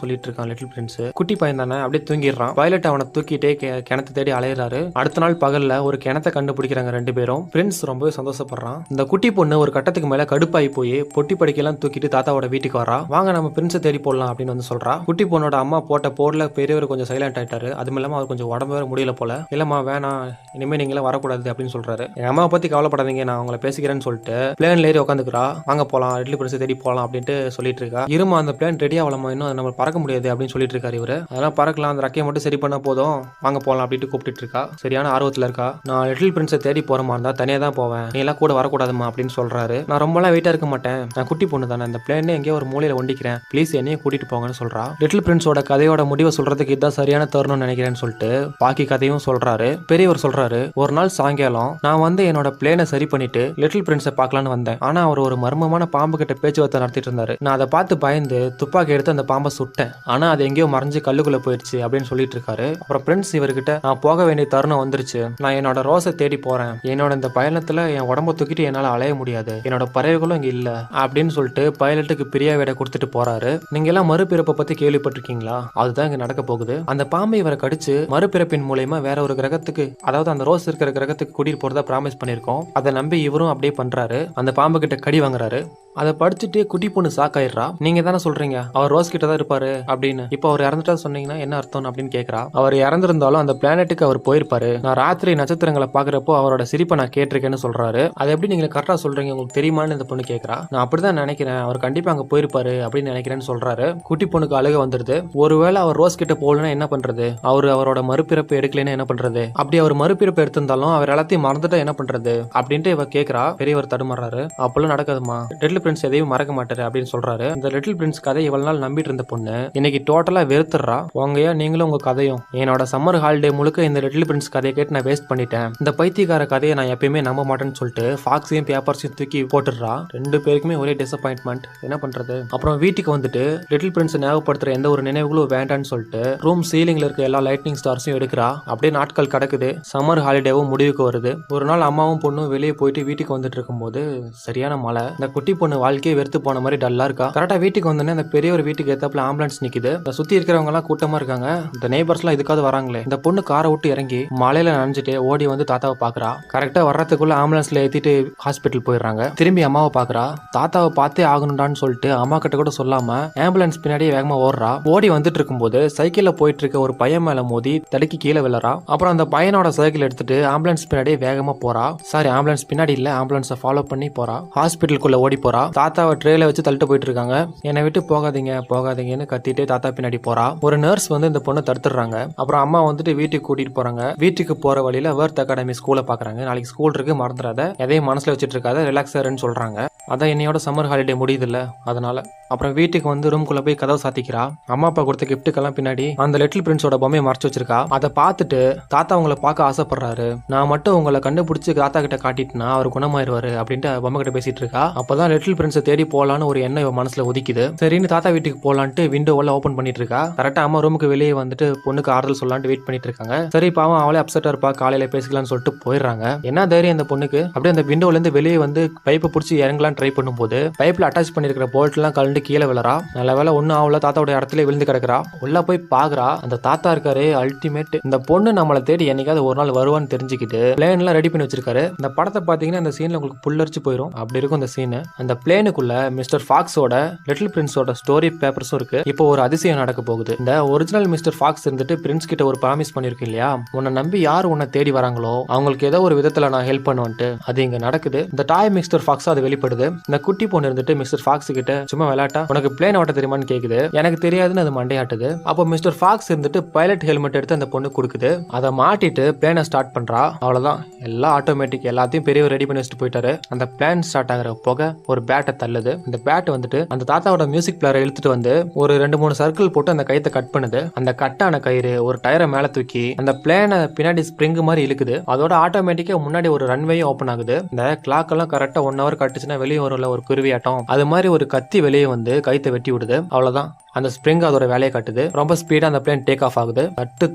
சொல்லிட்டு இருக்கான் லிட்டில் பிரின்ஸ். குட்டி பையன் தானே, அப்படியே தூங்கிடுறான். பைலட் அவனை தூக்கிட்டே கிணத்தை தேடி அலையிறாரு. அடுத்த நாள் பகல்ல ஒரு கிணத்தை கண்டுபிடிக்கிறாங்க 2 பேரும். பிரின்ஸ் ரொம்பவே சந்தோஷப்படுறான். இந்த குட்டி பொண்ணு ஒரு கட்டத்துக்கு மேல கடுப்பாயி போய் பொட்டி படிக்கலாம் தூக்கிட்டு தாத்தாவோட வீட்டுக்கு வரா. வாங்க நம்ம பிரின்ஸை தேடி போடலாம் அப்படின்னு வந்து சொல்றா. குட்டி பொண்ணோட அம்மா போட்ட போர்ல பெரியவர் கொஞ்சம் சைலண்ட் ஆயிட்டாரு. அதுவும் இல்லாம அவர் கொஞ்சம் உடம்பு வேற முடியல போல. இல்லம்மா வேணாம், இனிமே நீங்களே வரக்கூடாது அப்படின்னு சொல்றாரு. எங்க அம்மாவை பத்தி கவலைப்படாதீங்க, நான் அவங்கள பேசிக்கிறேன்னு சொல்லிட்டு பிளேன்ல ஏறி உட்காந்துக்கிறா. வாங்க போலாம், லிட்டில் பிரின்ஸை தேடி போலாம் அப்படின்ட்டு சொல்லிட்டு இருக்கா. இருமா அந்த பிளேன் ரெடி ஆகலாமா, இன்னும் நம்ம பறக்க முடியாது அப்படின்னு சொல்லிட்டு இருக்காரு இவரு. அதெல்லாம் பறக்கலாம், அந்த ரக்கையை மட்டும் சரி பண்ணா போதும், வாங்க போலாம் அப்படின்ட்டு கூப்பிட்டு இருக்கா. சரியான ஆர்வத்துல இருக்கா. நான் லிட்டில் பிரின்ஸை தேடி போறமா இருந்தா தனியா தான் போவேன், நீ எல்லாம் கூட வரக்கூடாதுமா அப்படின்னு சொல்றாரு. நான் ரொம்பலாம் வெயிட்டா இருக்க மாட்டேன், நான் குட்டி பொண்ணு தானே, அந்த பிளேன் எங்கேயோ ஒரு மூலையில ஒண்டிக்கிறேன், ப்ளீஸ் என்னையும் கூட்டிட்டு போங்கன்னு சொல்றா. லிட்டில் பிரின்ஸோட கதையோட முடிவை சொல்றதுக்கு இதுதான் சரியான தருணம்னு நினைக்கிறேன்னு சொல்லிட்டு பாக்கி கதையும் சொல்றாரு. பெரியவர் சொல்றாரு, ஒரு நாள் சாயங்காலம் நான் வந்து என்னோட பிளேனை சரி பண்ணிட்டு லிட்டில் பிரின்ஸை பார்க்கலான்னு வந்தேன். ஆனா அவர் ஒரு மர்மமான பாம்பு கிட்ட பேச்சுவார்த்தை நடத்திட்டு இருந்தாரு. நான் அதை பார்த்து பயந்து துப்பாக்கி எடுத்து அந்த பாம்பை சுட்டேன். ஆனா அது எங்கேயோ மறைஞ்சு கல்லுக்குள்ள போயிடுச்சு அப்படின்னு சொல்லிட்டு இருக்காரு. அப்புறம் பிரின்ஸ் இவர்கிட்ட, நான் போக வேண்டிய தருணம் வந்துருச்சு, நான் என்னோட ரோஸை தேடி போறேன், என்னோட இந்த பயணத்துல என் உடம்ப தூக்கிட்டு என்னால அலைய முடியாது, என்னோட பறவைகளும் இங்க இல்ல அப்படின்னு சொல்லிட்டு பைலட்டுக்கு பிரியா விட கொடுத்துட்டு போறாரு. நீங்க எல்லாம் மறுபிறப்பை பத்தி கேள்விப்பட்டிருக்கீங்களா, அதுதான் இங்க நடக்க போகுது. அந்த பாம்பை இவரை கடிச்சு மறுபிறப்பின் மூலமா வேற ஒரு கிரகத்துக்கு, அதாவது அந்த ரோஸ் இருக்கிற கிரகத்துக்கு கூட்டிட்டு போறதா ப்ராமிஸ் பண்ணிருக்கோம். அதை நம்பி இவரும் அப்படியே பண்றாரு. அந்த பாம்பு கிட்ட கடி வாங்குறாரு. அதை படிச்சுட்டு குட்டி பொண்ணு சாக்காயிடுறா. நீங்க தானே சொல்றீங்க அவர் ரோஸ் கிட்ட தான் இருப்பாரு அப்படின்னு, இப்போ அவர் இறந்துட்டா சொன்னீங்கன்னா என்ன அர்த்தம் அப்படின்னு கேக்குறா. அவர் இறந்திருந்தாலும் அந்த பிளானட்டுக்கு அவர் போயிருப்பாரு. நான் ராத்திரி நட்சத்திரங்களை பாக்குறப்போ அவரோட சிரிப்பை நான் கேட்டிருக்கேன்னு சொல்றாரு. அதை எப்படி நீங்க கரெக்டா சொல்றீங்க, உங்களுக்கு தெரியுமான்னு இந்த பொண்ணு கேக்குறா. நான் அப்படிதான் நினைக்கிறேன், அவர் கண்டிப்பா அங்க போயிருப்பாரு அப்படின்னு நினைக்கிறேன்னு சொல்றாரு. குட்டி பொண்ணுக்கு அழுக வந்துருது. ஒருவேளை அவர் ரோஸ் கிட்ட போகலன்னா என்ன பண்றது, அவரோட மறுபிறப்பு எடுக்கலன்னு என்ன பண்றது, அப்படி அவர் மறுபிறப்பு எடுத்திருந்தாலும் அவர் எல்லாத்தையும் மறந்துட்டா என்ன பண்றது அப்படின்ட்டு இவ கேக்குறா. பெரியவர் தடுமாறாரு. அப்பெல்லாம் நடக்காதுமா, லிட்டில் லிட்டில் பிரின்ஸ் எதையும் மறக்க மாட்டாரு அப்படின்னு சொல்றாரு. இந்த லிட்டில் பிரின்ஸ் கதை இவ்வளவு நாள் நம்பிட்டு இருந்த பொண்ணு இன்னைக்கு டோட்டலா வெறுத்துறா. உங்கயா நீங்களும் உங்க கதையும் என்னோட சம்மர் ஹாலிடே முழுக்க இந்த லிட்டில் பிரின்ஸ் கதையை கேட்டு நான் வேஸ்ட் பண்ணிட்டேன். இந்த பைத்தியக்கார கதையை நான் எப்பயுமே நம்ப மாட்டேன்னு சொல்லிட்டு ஃபாக்ஸையும் பேப்பர்ஸையும் தூக்கி போட்டுடுறா. ரெண்டு பேருக்குமே ஒரே டிசப்பாயின்ட்மெண்ட். என்ன பண்றது? அப்புறம் வீட்டுக்கு வந்துட்டு லிட்டில் பிரின்ஸ் ஞாபகப்படுத்துற எந்த ஒரு நினைவுகளும் வேண்டான்னு சொல்லிட்டு ரூம் சீலிங்ல இருக்க எல்லா லைட்னிங் ஸ்டார்ஸையும் எடுக்கிறா. அப்படியே நாட்கள் கிடக்குது. சம்மர் ஹாலிடேவும் முடிவுக்கு வருது. ஒரு நாள் அம்மாவும் பொண்ணும் வெளியே போயிட்டு வீட்டுக்கு வந்துட்டு இருக்கும்போது சரியான மழை. இந்த குட்டி பொண்ணு வாழ்க்கையை வெறுத்து போன மாதிரி டல்லா இருக்கா. கரெக்டா வீட்டுக்கு வந்தோடனே அந்த பெரிய ஒரு வீட்டுக்கு ஏத்தாப்புல ஆம்புலன்ஸ் நிக்குது. சுத்தி இருக்கிறவங்க எல்லாம் கூட்டமா இருக்காங்க. இந்த நெய்பர்ஸ் எல்லாம் இதுக்காவது வராங்களே. இந்த பொண்ணு காரை விட்டு இறங்கி மழையில நனைஞ்சிட்டு ஓடி வந்து தாத்தாவை பாக்குறா. கரெக்டா வர்றதுக்குள்ள ஆம்புலன்ஸ்ல ஏத்திட்டு ஹாஸ்பிட்டல் போயிடுறாங்க. திரும்பி அம்மாவை பாக்குறா. தாத்தாவை பார்த்தே ஆகணும்டான்னு சொல்லிட்டு அம்மா கிட்ட கூட சொல்லாம ஆம்புலன்ஸ் பின்னாடியே வேகமா ஓடுறா. ஓடி வந்துட்டு இருக்கும்போது சைக்கிள்ல போயிட்டு இருக்க ஒரு பையன் மேல மோதி தடுக்கி கீழே விழறா. அப்புறம் அந்த பையனோட சைக்கிள் எடுத்துட்டு ஆம்புலன்ஸ் பின்னாடியே வேகமா போறா. சாரி, ஆம்புலன்ஸ் பின்னாடி இல்ல, ஆம்புலன்ஸை ஃபாலோ பண்ணி போறா. ஹாஸ்பிட்டலுக்குள்ள ஓடி போறா. தாத்தாவை ட்ரேல வச்சு தள்ளிட்டு போயிட்டு இருக்காங்க. என்னை விட்டு போகாதீங்க போகாதீங்கன்னு கத்திட்டே தாத்தா பின்னாடி போறா. ஒரு நர்ஸ் வந்து இந்த பொண்ணை தடுத்துறாங்க. அப்புறம் அம்மா வந்துட்டு வீட்டுக்கு கூட்டிட்டு போறாங்க. வீட்டுக்கு போற வழியில வேர்த் அகாடமி ஸ்கூலை பாக்குறாங்க. நாளைக்கு ஸ்கூல் இருக்கு, மறந்துடாத, எதையும் மனசுல வச்சுட்டு இருக்காத, ரிலாக்ஸர்னு சொல்றாங்க. அதான் என்னையோட சம்மர் ஹாலிடே முடியுது இல்ல, அதனால. அப்புறம் வீட்டுக்கு வந்து ரூம்குள்ள போய் கதவை சாத்திக்கிறா. அம்மா அப்பா கொடுத்த கிஃப்ட்டுக்கெல்லாம் பின்னாடி அந்த லிட்டில் பிரின்ஸோட பொம்மையை மறைச்சு வச்சிருக்கா. அதை பார்த்துட்டு தாத்தா உங்களை பார்க்க ஆசைப்படுறாரு. நான் மட்டும் உங்களை கண்டுபிடிச்சு தாத்தா கிட்ட காட்டிட்டுனா அவர் குணமாயிருவாரு அப்படின்ட்டு பொம்மை கிட்ட பேசிட்டு இருக்கா. அப்பதான் லிட்டில் பிரின்ஸை தேடி போலான்னு ஒரு எண்ணம் இவன் மனசுல ஒதிக்குது. சரின்னு தாத்தா வீட்டுக்கு போலான்ட்டு விண்டோவெல்லாம் ஓபன் பண்ணிட்டு இருக்கா. கரெக்டா அம்மா ரூமுக்கு வெளியே வந்துட்டு பொண்ணுக்கு ஆறுதல் சொல்லலான்ட்டு வெயிட் பண்ணிட்டு இருக்காங்க. சரி, பாவம் அவளே அப்செட்டா இருப்பா, காலையில பேசிக்கலாம்னு சொல்லிட்டு போயிடுறாங்க. என்ன தைரியம் அந்த பொண்ணுக்கு. அப்படியே அந்த விண்டோல இருந்து வெளியே வந்து பைப்பை பிடிச்சி இறங்கலாம் ட்ரை பண்ணும்போது பைப்ல அட்டாச் பண்ணிருக்கிற போல்ட் எல்லாம் கலந்து கீழே விழறா. நல்ல வேலை ஒன்னும் ஆகல, தாத்தாவோட இடத்துல விழுந்து கிடக்குறா. உள்ள போய் பாக்குறா, அந்த தாத்தா இருக்காரு அல்டிமேட். இந்த பொண்ணு நம்மளை தேடி என்னைக்காவது ஒரு நாள் வருவான்னு தெரிஞ்சுக்கிட்டு பிளேன் எல்லாம் ரெடி பண்ணி வச்சிருக்காரு. இந்த படத்தை பாத்தீங்கன்னா இந்த சீன்ல உங்களுக்கு புல்லரிச்சு போயிடும். அப்படி இருக்கும் இந்த சீன். அந்த பிளேனுக்குள்ள மிஸ்டர் ஃபாக்ஸோட லிட்டில் பிரின்ஸோட ஸ்டோரி பேப்பர்ஸும் இருக்கு. இப்போ ஒரு அதிசயம் நடக்க போகுது. இந்த ஒரிஜினல் மிஸ்டர் ஃபாக்ஸ் இருந்துட்டு பிரின்ஸ் கிட்ட ஒரு ப்ராமிஸ் பண்ணிருக்கு இல்லையா, உன்னை நம்பி யார் உன்னை தேடி வராங்களோ அவங்களுக்கு ஏதோ ஒரு விதத்துல நான் ஹெல்ப் பண்ணுவேன்ட்டு. அது இங்க நடக்குது. இந்த டாய் மிஸ்டர் ஃபாக்ஸ் அது வெளிப்படுது. இந்த குட்டி பொண்ணு இருந்துட்டு மிஸ்டர் ஃபாக்ஸ் கிட்ட சும்மா விளையாட்டா உனக்கு பிளேன் ஓட்ட தெரியுமான்னு கேக்குது. எனக்கு தெரியாதுன்னு அது மண்டையாட்டுது. அப்போ மிஸ்டர் ஃபாக்ஸ் இருந்துட்டு பைலட் ஹெல்மெட் எடுத்து அந்த பொண்ணு கொடுக்குது. அதை மாட்டிட்டு பிளேனை ஸ்டார்ட் பண்றா. அவ்வளவுதான், எல்லாம் ஆட்டோமேட்டிக், எல்லாத்தையும் பெரியவர் ரெடி பண்ணி வச்சுட்டு போயிட்டாரு. அந்த பிளேன் ஸ்டார்ட் ஆகிற போக ஒரு பேட்டை தள்ளுது. அந்த பேட் வந்துட்டு அந்த தாத்தாவோட மியூசிக் பிளேயரை இழுத்துட்டு வந்து ஒரு 2-3 சர்க்கிள் போட்டு அந்த கைத்தை கட் பண்ணுது. அந்த கட்டான கயிறு ஒரு டயரை மேல தூக்கி அந்த பிளேனை பின்னாடி ஸ்ப்ரிங் மாதிரி இழுக்குது. அதோட ஆட்டோமேட்டிக்கா முன்னாடி ஒரு ரன்வேயும் ஓப்பன் ஆகுது. இந்த கிளாக் எல்லாம் கரெக்டா 1 hour கட்டுச்சுன்னா வெளியே வரும்ல ஒரு குருவியாட்டம், அது மாதிரி ஒரு கத்தி வெளியே வந்து கைத்தை வெட்டி விடுது. அவ்வளவுதான், அந்த ஸ்ப்ரிங் அதோட வேலையை காட்டுது. ரொம்ப ஸ்பீடா அந்த பிளேன் டேக் ஆஃப் ஆகுது.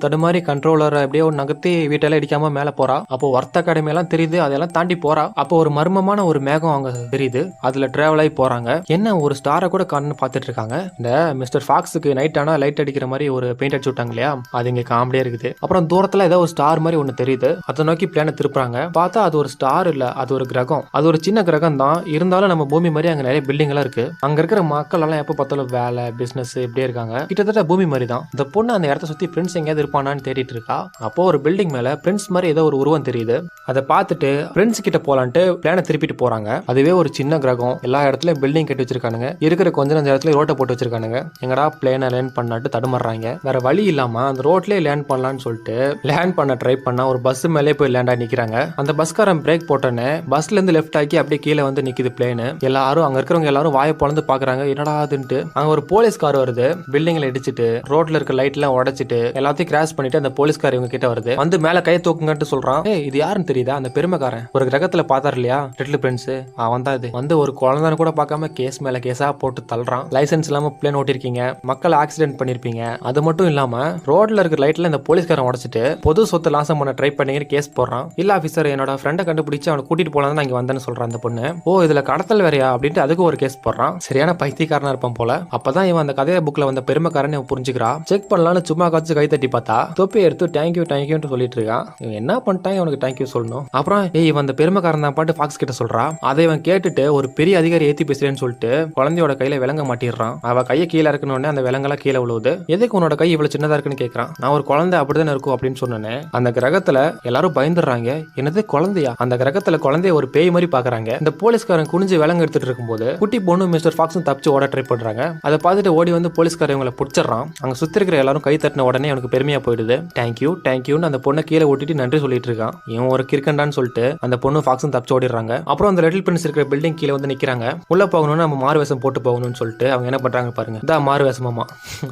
தடுமாறி கண்ட்ரோலர் அப்படியே ஒரு நகர்த்தி வீட்டெல்லாம் இடிக்காம மேல போறா. அப்போ வர்த்த அகாடமி எல்லாம் தெரியுது, அதெல்லாம் தாண்டி போறா. அப்போ ஒரு மர்மமான ஒரு மேகம் அங்க தெரியுது. அதுல டிராவல் ஆகி போறாங்க. என்ன ஒரு ஸ்டாரை கூட கண்ணு பாத்துட்டு இருக்காங்க. இந்த மிஸ்டர் ஃபாக்ஸுக்கு நைட் ஆனா லைட் அடிக்கிற மாதிரி ஒரு பெயிண்ட் அடிச்சு விட்டாங்க இல்லையா, அது இங்க காமெடியா இருக்குது. அப்புறம் தூரத்துல ஏதோ ஒரு ஸ்டார் மாதிரி ஒண்ணு தெரியுது. அதை நோக்கி பிளேனை திருப்புறாங்க. பார்த்தா அது ஒரு ஸ்டார் இல்ல, அது ஒரு கிரகம். அது ஒரு சின்ன கிரகம் தான், இருந்தாலும் நம்ம பூமி மாதிரி அங்க நிறைய பில்டிங் எல்லாம் இருக்கு. அங்க இருக்கிற மக்கள் எல்லாம் எப்ப பார்த்தாலும் வேலை பிசினஸ் இப்படியே இருக்காங்க. கிட்டத்தட்ட பூமி மாதிரி தான். இந்த பொண்ணு அந்த இடத்த சுத்தி பிரின்ஸ் எங்கேயாவது இருப்பானான்னு தேடிட்டு இருக்கா. அப்போ ஒரு பில்டிங் மேல பிரின்ஸ் மாதிரி ஏதோ ஒரு உருவம் தெரியுது. அதை பார்த்துட்டு பிரின்ஸ் கிட்ட போலான்ட்டு பிளானை திருப்பிட்டு போறாங்க. அதுவே ஒரு சின்ன கிரகம். எல்லா இடத்துலயும் பில்டிங் கட்டி வச்சிருக்கானுங்க. இருக்கிற கொஞ்ச நேரம் இடத்துல ரோட்டை போட்டு வச்சிருக்கானுங்க. எங்கடா பிளேனை லேண்ட் பண்ணாட்டு தடுமாறுறாங்க. வேற வழி இல்லாம அந்த ரோட்லயே லேண்ட் பண்ணலாம்னு சொல்லிட்டு லேண்ட் பண்ண ட்ரை பண்ணா ஒரு பஸ் மேலே போய் லேண்ட் ஆகி நிக்கிறாங்க. அந்த பஸ்காரன் பிரேக் போட்டோன்னே பஸ்ல இருந்து லெஃப்ட் ஆக்கி அப்படியே கீழே வந்து நிக்குது பிளேனு. எல்லாரும் அங்க இருக்கிறவங்க எல்லாரும் வாயை பொழந்து பாக்குறாங்க, என்னடா அதுன்ட்டு. அங்க ஒரு போலீஸ் கார் வருது. பில்டிங்ல இடிச்சிட்டு ரோட்ல இருக்க லைட் எல்லாம் உடைச்சிட்டு எல்லாத்தையும் கிராஷ் பண்ணிட்டு அந்த போலீஸ்கார் இவங்க கிட்ட வருது. வந்து மேல கையை தூக்குங்கன்னு சொல்றான். இது யாருன்னு தெரியுதா? அந்த பெருமைக்காரன் ஒரு கிரகத்துல பாத்தாரு இல்லையா லிட்டில் பிரின்ஸ், அவன் தான் இது. வந்து ஒரு குழந்தைன்னு கூட பார்க்காம கேஸ் மேல கேஸா போட்டு தள்ளுறான். லைசன்ஸ் இல்லாம பிளேன் ஓட்டிருக்கீங்க, மக்கள் ஆக்சிடென்ட் பண்ணிருப்பீங்க, அது மட்டும் இல்லாம ரோட்ல இருக்க லைட்ல இந்த போலீஸ்காரன் உடைச்சிட்டு பொது சொத்து லாசம் பண்ண ட்ரை பண்ணீங்கன்னு கேஸ் போடுறான். இல்ல ஆபீசர், என்னோட ஃப்ரெண்டை கண்டுபிடிச்சு அவனை கூட்டிட்டு போலாம் நான் இங்க வந்தேன்னு சொல்றான் அந்த பொண்ணு. ஓ, இதுல கடத்தல் வேறையா அப்படின்ட்டு அதுக்கு ஒரு கேஸ் போடுறான். சரியான பைத்தியக்காரனா இருப்பான் போல. அப்பதான் இவன் அந்த கதைய புக்ல வந்த பெருமைக்காரன் புரிஞ்சுக்கிறா. செக் பண்ணலாம்னு சும்மா காச்சு கை தட்டி பார்த்தா தொப்பி எடுத்து தேங்க்யூ தேங்க்யூன்னு சொல்லிட்டு இருக்கான். இவன் என்ன பண்ணிட்டான், இவனுக்கு தேங்க்யூ சொல்லணும். அப்புறம் இவன் அந்த பெருமைக்காரன் தான் பாட்டு ஃபாக்ஸ் கிட்ட சொல்றா. அதை இவன் கேட்டுட்டு ஒரு பெரிய அதிகாரி ஏத்தி பேசுறேன்னு சொல்லிட்டு குழந்தையோட கையில விலங்க மாட்டிடுறான். அவ கையை கீழே இருக்கணும்னே அந்த விலங்கெல்லாம் கீழே விழுவுது. எதுக்கு உன்னோட கை இவ்வளவு சின்னதா இருக்குன்னு கேட்கறான். நான் ஒரு குழந்தை அப்படிதான் இருக்கும் அப்படின்னு சொன்னேன். அந்த கிரகத்துல எல்லாரும் பயந்துடுறாங்க. என்னது குழந்தையா? அந்த கிரகத்துல குழந்தைய ஒரு பேய் மாதிரி பாக்குறாங்க. இந்த போலீஸ்காரன் குனிஞ்சு விலங்கு எடுத்துட்டு இருக்கும்போது குட்டி பொண்ணு மிஸ்டர் ஃபாக்ஸும் தப்பிச்சு ஓட ட்ரை பண்றாங்க. அதை பார்த்துட்டு ஓடி வந்து போலீஸ்கார இவங்களை பிடிச்சிடறான். அங்க சுத்தி இருக்கிற எல்லாரும் கை தட்டின உடனே அவனுக்கு பெருமையா போயிடுது. தேங்க்யூன்னு அந்த பொண்ணை கீழே ஓட்டிட்டு நன்றி சொல்லிட்டு இருக்கான். இவன் ஒரு கிறுக்கண்டான்னு சொல்லிட்டு அந்த பொண்ணு ஃபாக்ஸும் தப்பிச்சு ஓடிடுறாங்க. அப்புறம் அந்த லிட்டில் பிரின்ஸ் இருக்கிற பில்டிங் கீழே வந்து நிக்கிறாங்க. உள்ள போகணும்னு நம்ம மாறு வேஷம் போட்டு போகணும்னு சொல்லிட்டு அவங்க என்ன பண்றாங்க பாருங்க. இதான் மாறு வேஷமாமா.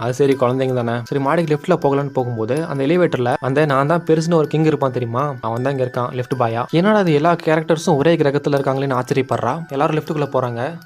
அது சரி, குழந்தைங்க தானே. சரி, மாடிக்கு லெஃப்ட்ல போகலான்னு போகும்போது அந்த எலிவேட்டர்ல அந்த நான் தான் பெருசுன்னு ஒரு கிங் இருப்பான் தெரியுமா, அவன் தான் இங்க இருக்கான், லெஃப்ட் பாயா. என்னடா அது எல்லா கேரக்டர்ஸும் ஒரே கிரகத்துல இருக்காங்களேன்னு ஆச்சரியப்படுறா. எல்லாரும் லெஃப்ட்டுக்குள்ள போறாங்க.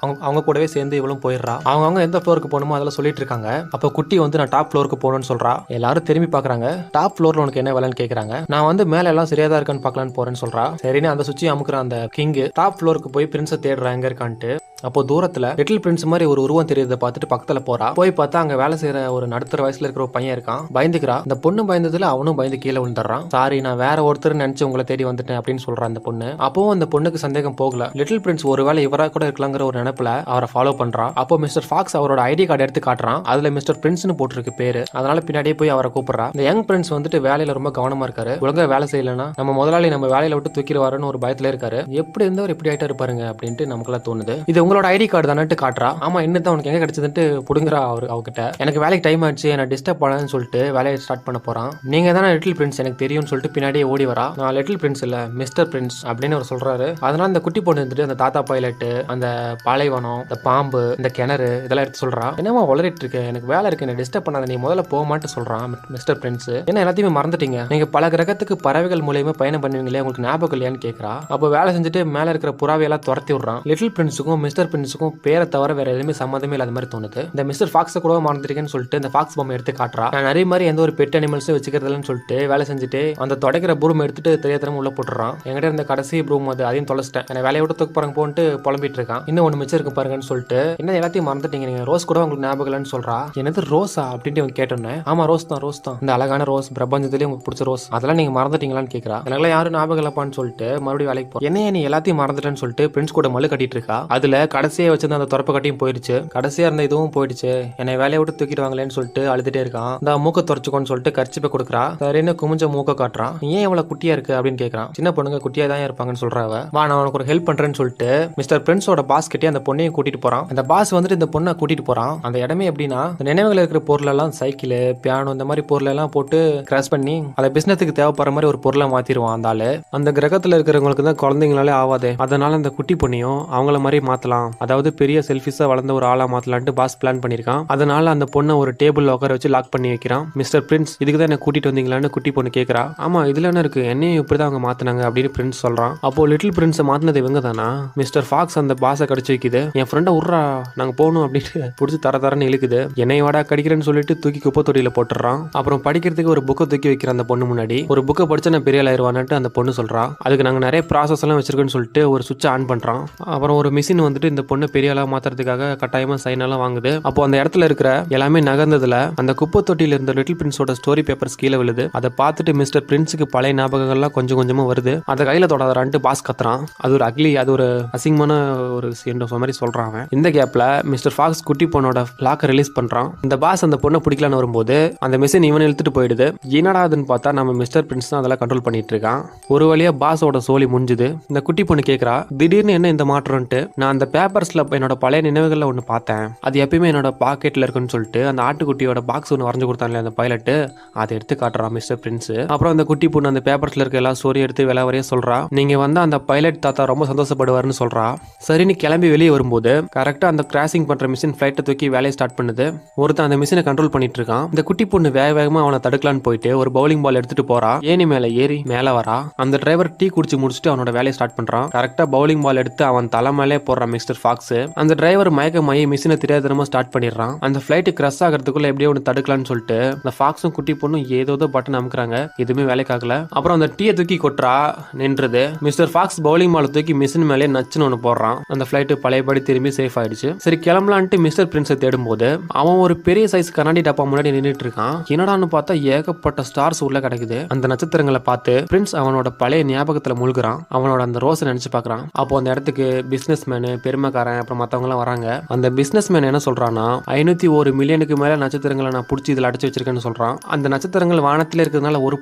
அவங்க கூடவே சேர்ந்து இவளும் போயிடுறா. அவங்க எந்த ஃப்ளோருக்கு போகணுமோ அதெல்லாம் சொல்லிட்டு இருக்காங்க. அப்ப குட்டி வந்து நான் டாப் ஃப்ளோருக்கு போகணும்னு சொல்றா. எல்லாரும் திரும்பி பாக்குறாங்க. டாப் ஃப்ளோர்ல உனக்கு என்ன வேலைன்னு கேக்குறாங்க. நான் வந்து மேல எல்லாம் சரியா தான் இருக்கான்னு பாக்கலான்னு போறேன்னு சொல்றா. சரின்னு அந்த சுவிட்சை அமுக்குற அந்த கிங் டாப் ஃப்ளோருக்கு போய் பிரின்ஸை தேடுறா எங்க இருக்கான்ட்டு. அப்போ தூரத்துல லிட்டில் பிரின்ஸ் மாதிரி ஒரு உருவம் தெரியுறத பார்த்துட்டு பக்கத்துல போறா. போய் பார்த்தா அங்க வேலை செய்யற ஒரு நடுத்தர வயசுல இருக்கிற ஒரு பையன் இருக்கான். பயந்துக்கிறா. இந்த பொண்ணு பயந்ததுல அவனும் பயந்து கீழே விழுந்துறான். சாரி, நான் வேற ஒருத்தர் நினைச்சு உங்களை தேடி வந்துட்டேன் அப்படின்னு சொல்றான் அந்த பொண்ணு. அப்பவும் அந்த பொண்ணுக்கு சந்தேகம் போகல. லிட்டில் பிரின்ஸ் ஒருவேளை இவரா கூட இருக்கலாங்கிற ஒரு நினைப்புல அவரை ஃபாலோ பண்றான். அப்போ மிஸ்டர் ஃபாக்ஸ் அவரோட ஐடி கார்டு எடுத்து காட்டுறான். அதுல மிஸ்டர் பிரின்ஸ்னு போட்டிருக்கு பேரு. அதனால பின்னாடியே போய் அவரை கூப்பிடுறா. இந்த யங் பிரின்ஸ் வந்துட்டு வேலையில ரொம்ப கவனமா இருக்காரு. ஒழுங்கா வேலை செய்யலன்னா நம்ம முதலாளி நம்ம வேலையில விட்டு தூக்கிடுவாருன்னு ஒரு பயத்துல இருக்காரு. எப்படி இருந்தவர் எப்படி ஆயிட்டா இருப்பாருங்க அப்படின்ட்டு நமக்குலாம் தோணுது. இது உங்களோட ஐடி கார்டு தானே காட்டுறா. ஆமா, என்னதான் உனக்கு எங்க கிடைச்சதுன்னு புடுங்குறா அவகிட்ட. எனக்கு வேலைக்கு டைம் ஆயிடுச்சு, என்ன டிஸ்டர்ப் பண்ணான்னு சொல்லிட்டு வேலையை ஸ்டார்ட் பண்ண போறான். நீங்க தானே லிட்டில் பிரின்ஸ், எனக்கு தெரியும்னு சொல்லிட்டு பின்னாடியே ஓடி வரா. நான் லிட்டில் பிரின்ஸ் இல்ல, மிஸ்டர் பிரின்ஸ் அப்படின்னு அவர் சொல்றாரு. அதனால அந்த குட்டி பொண்ணு வந்துட்டு அந்த தாத்தா பைலட், அந்த பாலைவனம், இந்த பாம்பு, இந்த கிணறு இதெல்லாம் எடுத்து சொல்றா. என்னமா வளரிட்டு இருக்கு, எனக்கு வேலை இருக்கு, என்ன டிஸ்டர்ப் பண்ணாத, நீ முதல்ல போக மாட்டேன்னு சொல்றான் மிஸ்டர் பிரின்ஸ். என்ன எல்லாத்தையுமே மறந்துட்டீங்க, நீங்க பல கிரகத்துக்கு பறவைகள் மூலியமா பயணம் பண்ணுவீங்களே, உங்களுக்கு ஞாபகம் இல்லையான்னு கேட்கறா. அப்போ வேலை செஞ்சுட்டு மேல இருக்கிற புறாவையெல்லாம் துரத்தி விடுறான். லிட்டில் பிரின்ஸுக்கும் மிஸ்டர் பிரின்ஸுக்கும் பேரை தவிர வேற எதுவுமே சம்மந்தமே இல்லாத மாதிரி தோணுது. இந்த மிஸ்டர் ஃபாக்ஸை கூட மறந்துட்டீங்கன்னு சொல்லிட்டு இந்த ஃபாக்ஸ் பொம்மை எடுத்து காட்டுறா. நான் நிறைய மாதிரி எந்த ஒரு பெட் அனிமல்ஸும் வச்சுக்கிறதுலன்னு சொல்லிட்டு வேலை செஞ்சுட்டு அந்த தொடக்கிற ப்ரூம் எடுத்துட்டு தெரியாதனமா உள்ள போட்டுறான். என்கிட்ட இருந்த கடைசி ப்ரூம் அது, அதையும் தொலைச்சிட்டேன், என்ன வேலையை விட்டு தூக்கு போறாங்க போன்ட்டு புலம்பிட்டு இருக்கான். இன்னும் ஒன்று மிச்சம் இருக்கு பாருங்கன்னு சொல்லிட்டு, என்ன எல்லாத்தையும் மறந்துட்டீங்க, நீங்க ரோஸ் கூட உங்களுக்கு ஞாபகம் இல்லைன்னு சொல்றா. என்னது ரோஸா அப்படின்ட்டு அவன் கேட்டோன்னே, ஆமா ரோஸ் தான், இந்த அழகான ரோஸ், பிரபஞ்சத்திலேயே உங்களுக்கு பிடிச்ச ரோஸ், அதெல்லாம் நீங்க மறந்துட்டீங்களான்னு கேட்கறா. எனக்குலாம் யாரும் ஞாபகம் இல்லப்பான்னு சொல்லிட்டு மறுபடியும் வேலைக்கு போ. என்ன நீ எல்லாத்தையும் மறந்துட்டேன்னு சொல்லிட்டு பிரின்ஸ் கூட மல்லு கட்டிட்டு இருக்கா. அதுல கடைசியை வச்சிருந்த அந்த துறப்பு கட்டியும் போயிருச்சு. கடைசியா இருந்த இதுவும் போயிடுச்சு. என்னை வேலையை விட்டு தூக்கிடுவாங்களேன்னு சொல்லிட்டு அழுதுட்டே இருக்கான். இந்த மூக்க துறைச்சுக்கோன்னு சொல்லிட்டு கர்ச்சிப்பை கொடுக்குறா. சரின்னு குமிஞ்ச மூக்க காட்டுறான். ஏன் இவ்வளவு குட்டியா இருக்கு அப்படின்னு கேட்கறான். சின்ன பொண்ணுங்க குட்டியா தான் இருப்பாங்கன்னு சொல்றாவ. வா, நான் உனக்கு ஒரு ஹெல்ப் பண்றேன்னு சொல்லிட்டு மிஸ்டர் பிரின்ஸோட பாஸ் கிட்டே அந்த பொண்ணையும் கூட்டிட்டு போறான். அந்த பாஸ் வந்துட்டு இந்த பொண்ணை கூட்டிட்டு போறான். அந்த இடமே எப்படின்னா, நினைவுகள் இருக்கிற பொருள் எல்லாம் சைக்கிள், பியானோ இந்த மாதிரி பொருள் எல்லாம் போட்டு கிராஷ் பண்ணி அதை பிசினஸுக்கு தேவைப்படுற மாதிரி ஒரு பொருளை மாத்திடுவான். அந்த ஆளு அந்த கிரகத்துல இருக்கிறவங்களுக்கு தான் குழந்தைங்களாலே ஆவாதே, அதனால அந்த குட்டி பொண்ணையும் அவங்கள மாதிரி மாத்தலாம், அதாவது பெரிய செல்ஃபிஸா வளர்ந்த ஒரு ஆளா மாத்தலான்ட்டு பாஸ் பிளான் பண்ணிருக்கான். அதனால அந்த பொண்ணை ஒரு டேபிள்ல உட்கார வச்சு லாக் பண்ணி வைக்கிறான். மிஸ்டர் பிரின்ஸ், இதுக்கு தான் என்ன கூட்டிட்டு வந்தீங்களான்னு குட்டி பொண்ணு கேட்கறா. ஆமா, இதுல என்ன இருக்கு, என்னையும் இப்படிதான் அவங்க மாத்தினாங்க அப்படின்னு பிரின்ஸ் சொல்றான். அப்போ லிட்டில் பிரின்ஸை மாத்தினது இவங்க தானா? மிஸ்டர் ஃபாக்ஸ் அந்த பாஸை கடிச்சு வைக்குது. என் ஃப்ரெண்டை உர்றா, நாங்க போகணும் அப்படின்னு பிடிச்சி தரன்னு இழுக்குது. என்னை வாடா கடிக்கிறேன்னு சொல்லிட்டு தூக்கி குப்பை தொட்டியில போட்டுறான். அப்புறம் படிக்கிறதுக்கு ஒரு புக்கை தூக்கி வைக்கிற அந்த பொண்ணு முன்னாடி. ஒரு புக்கை படிச்சா நான் பெரிய ஆயிடுவான்ட்டு அந்த பொண்ணு சொல்றா. அதுக்கு நாங்க நிறைய ப்ராசஸ் எல்லாம் வச்சிருக்கோன்னு சொல்லிட்டு ஒரு சுவிட்ச் ஆன் பண்றான். அப்புறம் ஒரு மிஷின் வந்துட்டு இந்த பொண்ணு பெரிய ஆளா மாத்துறதுக்காக கட்டாயமா சைன் எல்லாம் வாங்குது. அப்போ அந்த இடத்துல இருக்கிற எல்லாமே நகர்ந்ததுல அந்த குப்பை தொட்டியில இருந்த லிட்டில் பிரின்ஸோட ஸ்டோரி பேப்பர்ஸ் கீழே விழுது. அதை பார்த்துட்டு மிஸ்டர் பிரின்ஸுக்கு பழைய ஞாபகங்கள்லாம் கொஞ்சம் கொஞ்சமா வருது. அதை கையில தொடாதான்ட்டு பாஸ் கத்துறான். அது ஒரு அக்லி, அது ஒரு அசிங்கமான ஒரு சீன் மாதிரி சொல்றான். இந்த கேப்ல மிஸ்டர் ஃபாக்ஸ் குட்டி பொண்ணோட லாக்கை ரிலீஸ் பண்றான். இந்த பாஸ் அந்த பொண்ணை பிடிக்கலான்னு வரும்போது அந்த மிஷின் இவனை இழுத்துட்டு போயிடுது. என்னடா அதுன்னு பார்த்தா நம்ம மிஸ்டர் பிரின்ஸ் தான் அதெல்லாம் கண்ட்ரோல் பண்ணிட்டு இருக்கான். ஒரு வழியா பாஸோட சோலி முடிஞ்சுது. இந்த குட்டி பொண்ணு கேட்கறா, திடீர்னு என்ன இந்த மாற்றம்ட்டு. நான் அந்த பேப்பர்ஸ்ல என்னோட பழைய நினைவுகள்ல ஒன்று பார்த்தேன், அது எப்பயுமே என்னோட பாக்கெட்ல இருக்குன்னு சொல்லிட்டு அந்த ஆட்டுக்குட்டியோட பாக்ஸ் ஒன்று வரைஞ்சு கொடுத்தாங்க அந்த பைலட், அதை எடுத்து காட்டுறான் மிஸ்டர் பிரின்ஸ். அப்புறம் அந்த குட்டி பொண்ணு அந்த பேப்பர்ஸ்ல இருக்க எல்லா ஸ்டோரி எடுத்து விலை வரைய சொல்றா. நீங்க வந்து அந்த பைலட் தாத்தா ரொம்ப சந்தோஷப்படுவாருன்னு சொல்றா. சரின்னு கிளம்பி வெளியே வரும்போது கரெக்டா அந்த கிராசிங் பண்ற மிஷின் ஃபிளைட்டை தூக்கி வேலையை ஸ்டார்ட் பண்ணுது. ஒருத்தன் அந்த மிஷினை கண்ட்ரோல் பண்ணிட்டு இருக்கான். இந்த குட்டி பொண்ணு வேகமா அவனை தடுக்கலான்னு போயிட்டு ஒரு பவுலிங் பால் எடுத்துட்டு போறா. ஏணி மேல ஏறி மேல வரா. அந்த டிரைவர் டீ குடிச்சு முடிச்சுட்டு அவனோட வேலையை ஸ்டார்ட் பண்றான். கரெக்டா பவுலிங் பால் எடுத்து அவன் தலை மேலே போடுறான் மிஸ்டர் ஃபாக்ஸ். அந்த டிரைவர் மயக்கமாயி மிஷினை தெரியாதனமா ஸ்டார்ட் பண்ணிடுறான். அந்த ஃபிளைட் கிராஷ் ஆகிறதுக்குள்ள எப்படியோ ஒன்று தடுக்கலான்னு சொல்லிட்டு அந்த ஃபாக்ஸும் குட்டி பொண்ணும் ஏதோ பட்டன் அமுக்குறாங்க. எதுவுமே வேலைக்காகல. அப்புறம் அந்த டீயை தூக்கி கொட்டுறா, நின்றுது. மிஸ்டர் ஃபாக்ஸ் பவுலிங் பால் தூக்கி மிஷின் மேலே நச்சுன்னு ஒன்று போடுறான். அந்த ஃபிளைட் பழையபடி திரும்பி சேஃப் ஆயிடுச்சு. சரி கிளம்பலான்ட்டு மிஸ்டர் பிரின்ஸை தேடும் போது அவன் ஒரு பெரிய சைஸ் கண்ணாடி டப்பா முன்னாடி நின்றுட்டு இருக்கான். என்னடான்னு பார்த்தா ஏகப்பட்ட ஸ்டார்ஸ் உள்ள கிடக்குது. அந்த நட்சத்திரங்களை பார்த்து பிரின்ஸ் அவனோட பழைய ஞாபகத்துல மூழ்குறான். அவனோட அந்த ரோஸை நினைச்சு பார்க்கறான். அப்போ அந்த இடத்துக்கு பிசினஸ் மேனு, பெருமைக்காரன் அப்புறம் மத்தவங்க எல்லாம் வராங்க. அந்த பிசினஸ் மேன் என்ன சொல்றான்னா 501 மில்லியனுக்கு மேல நட்சத்திரங்களை நான் புடிச்சு இதுல அடைச்சு வச்சிருக்கேன்னு சொல்றான். அந்த நட்சத்திரங்கள் வானத்துல இருக்கிறதுனால ஒரு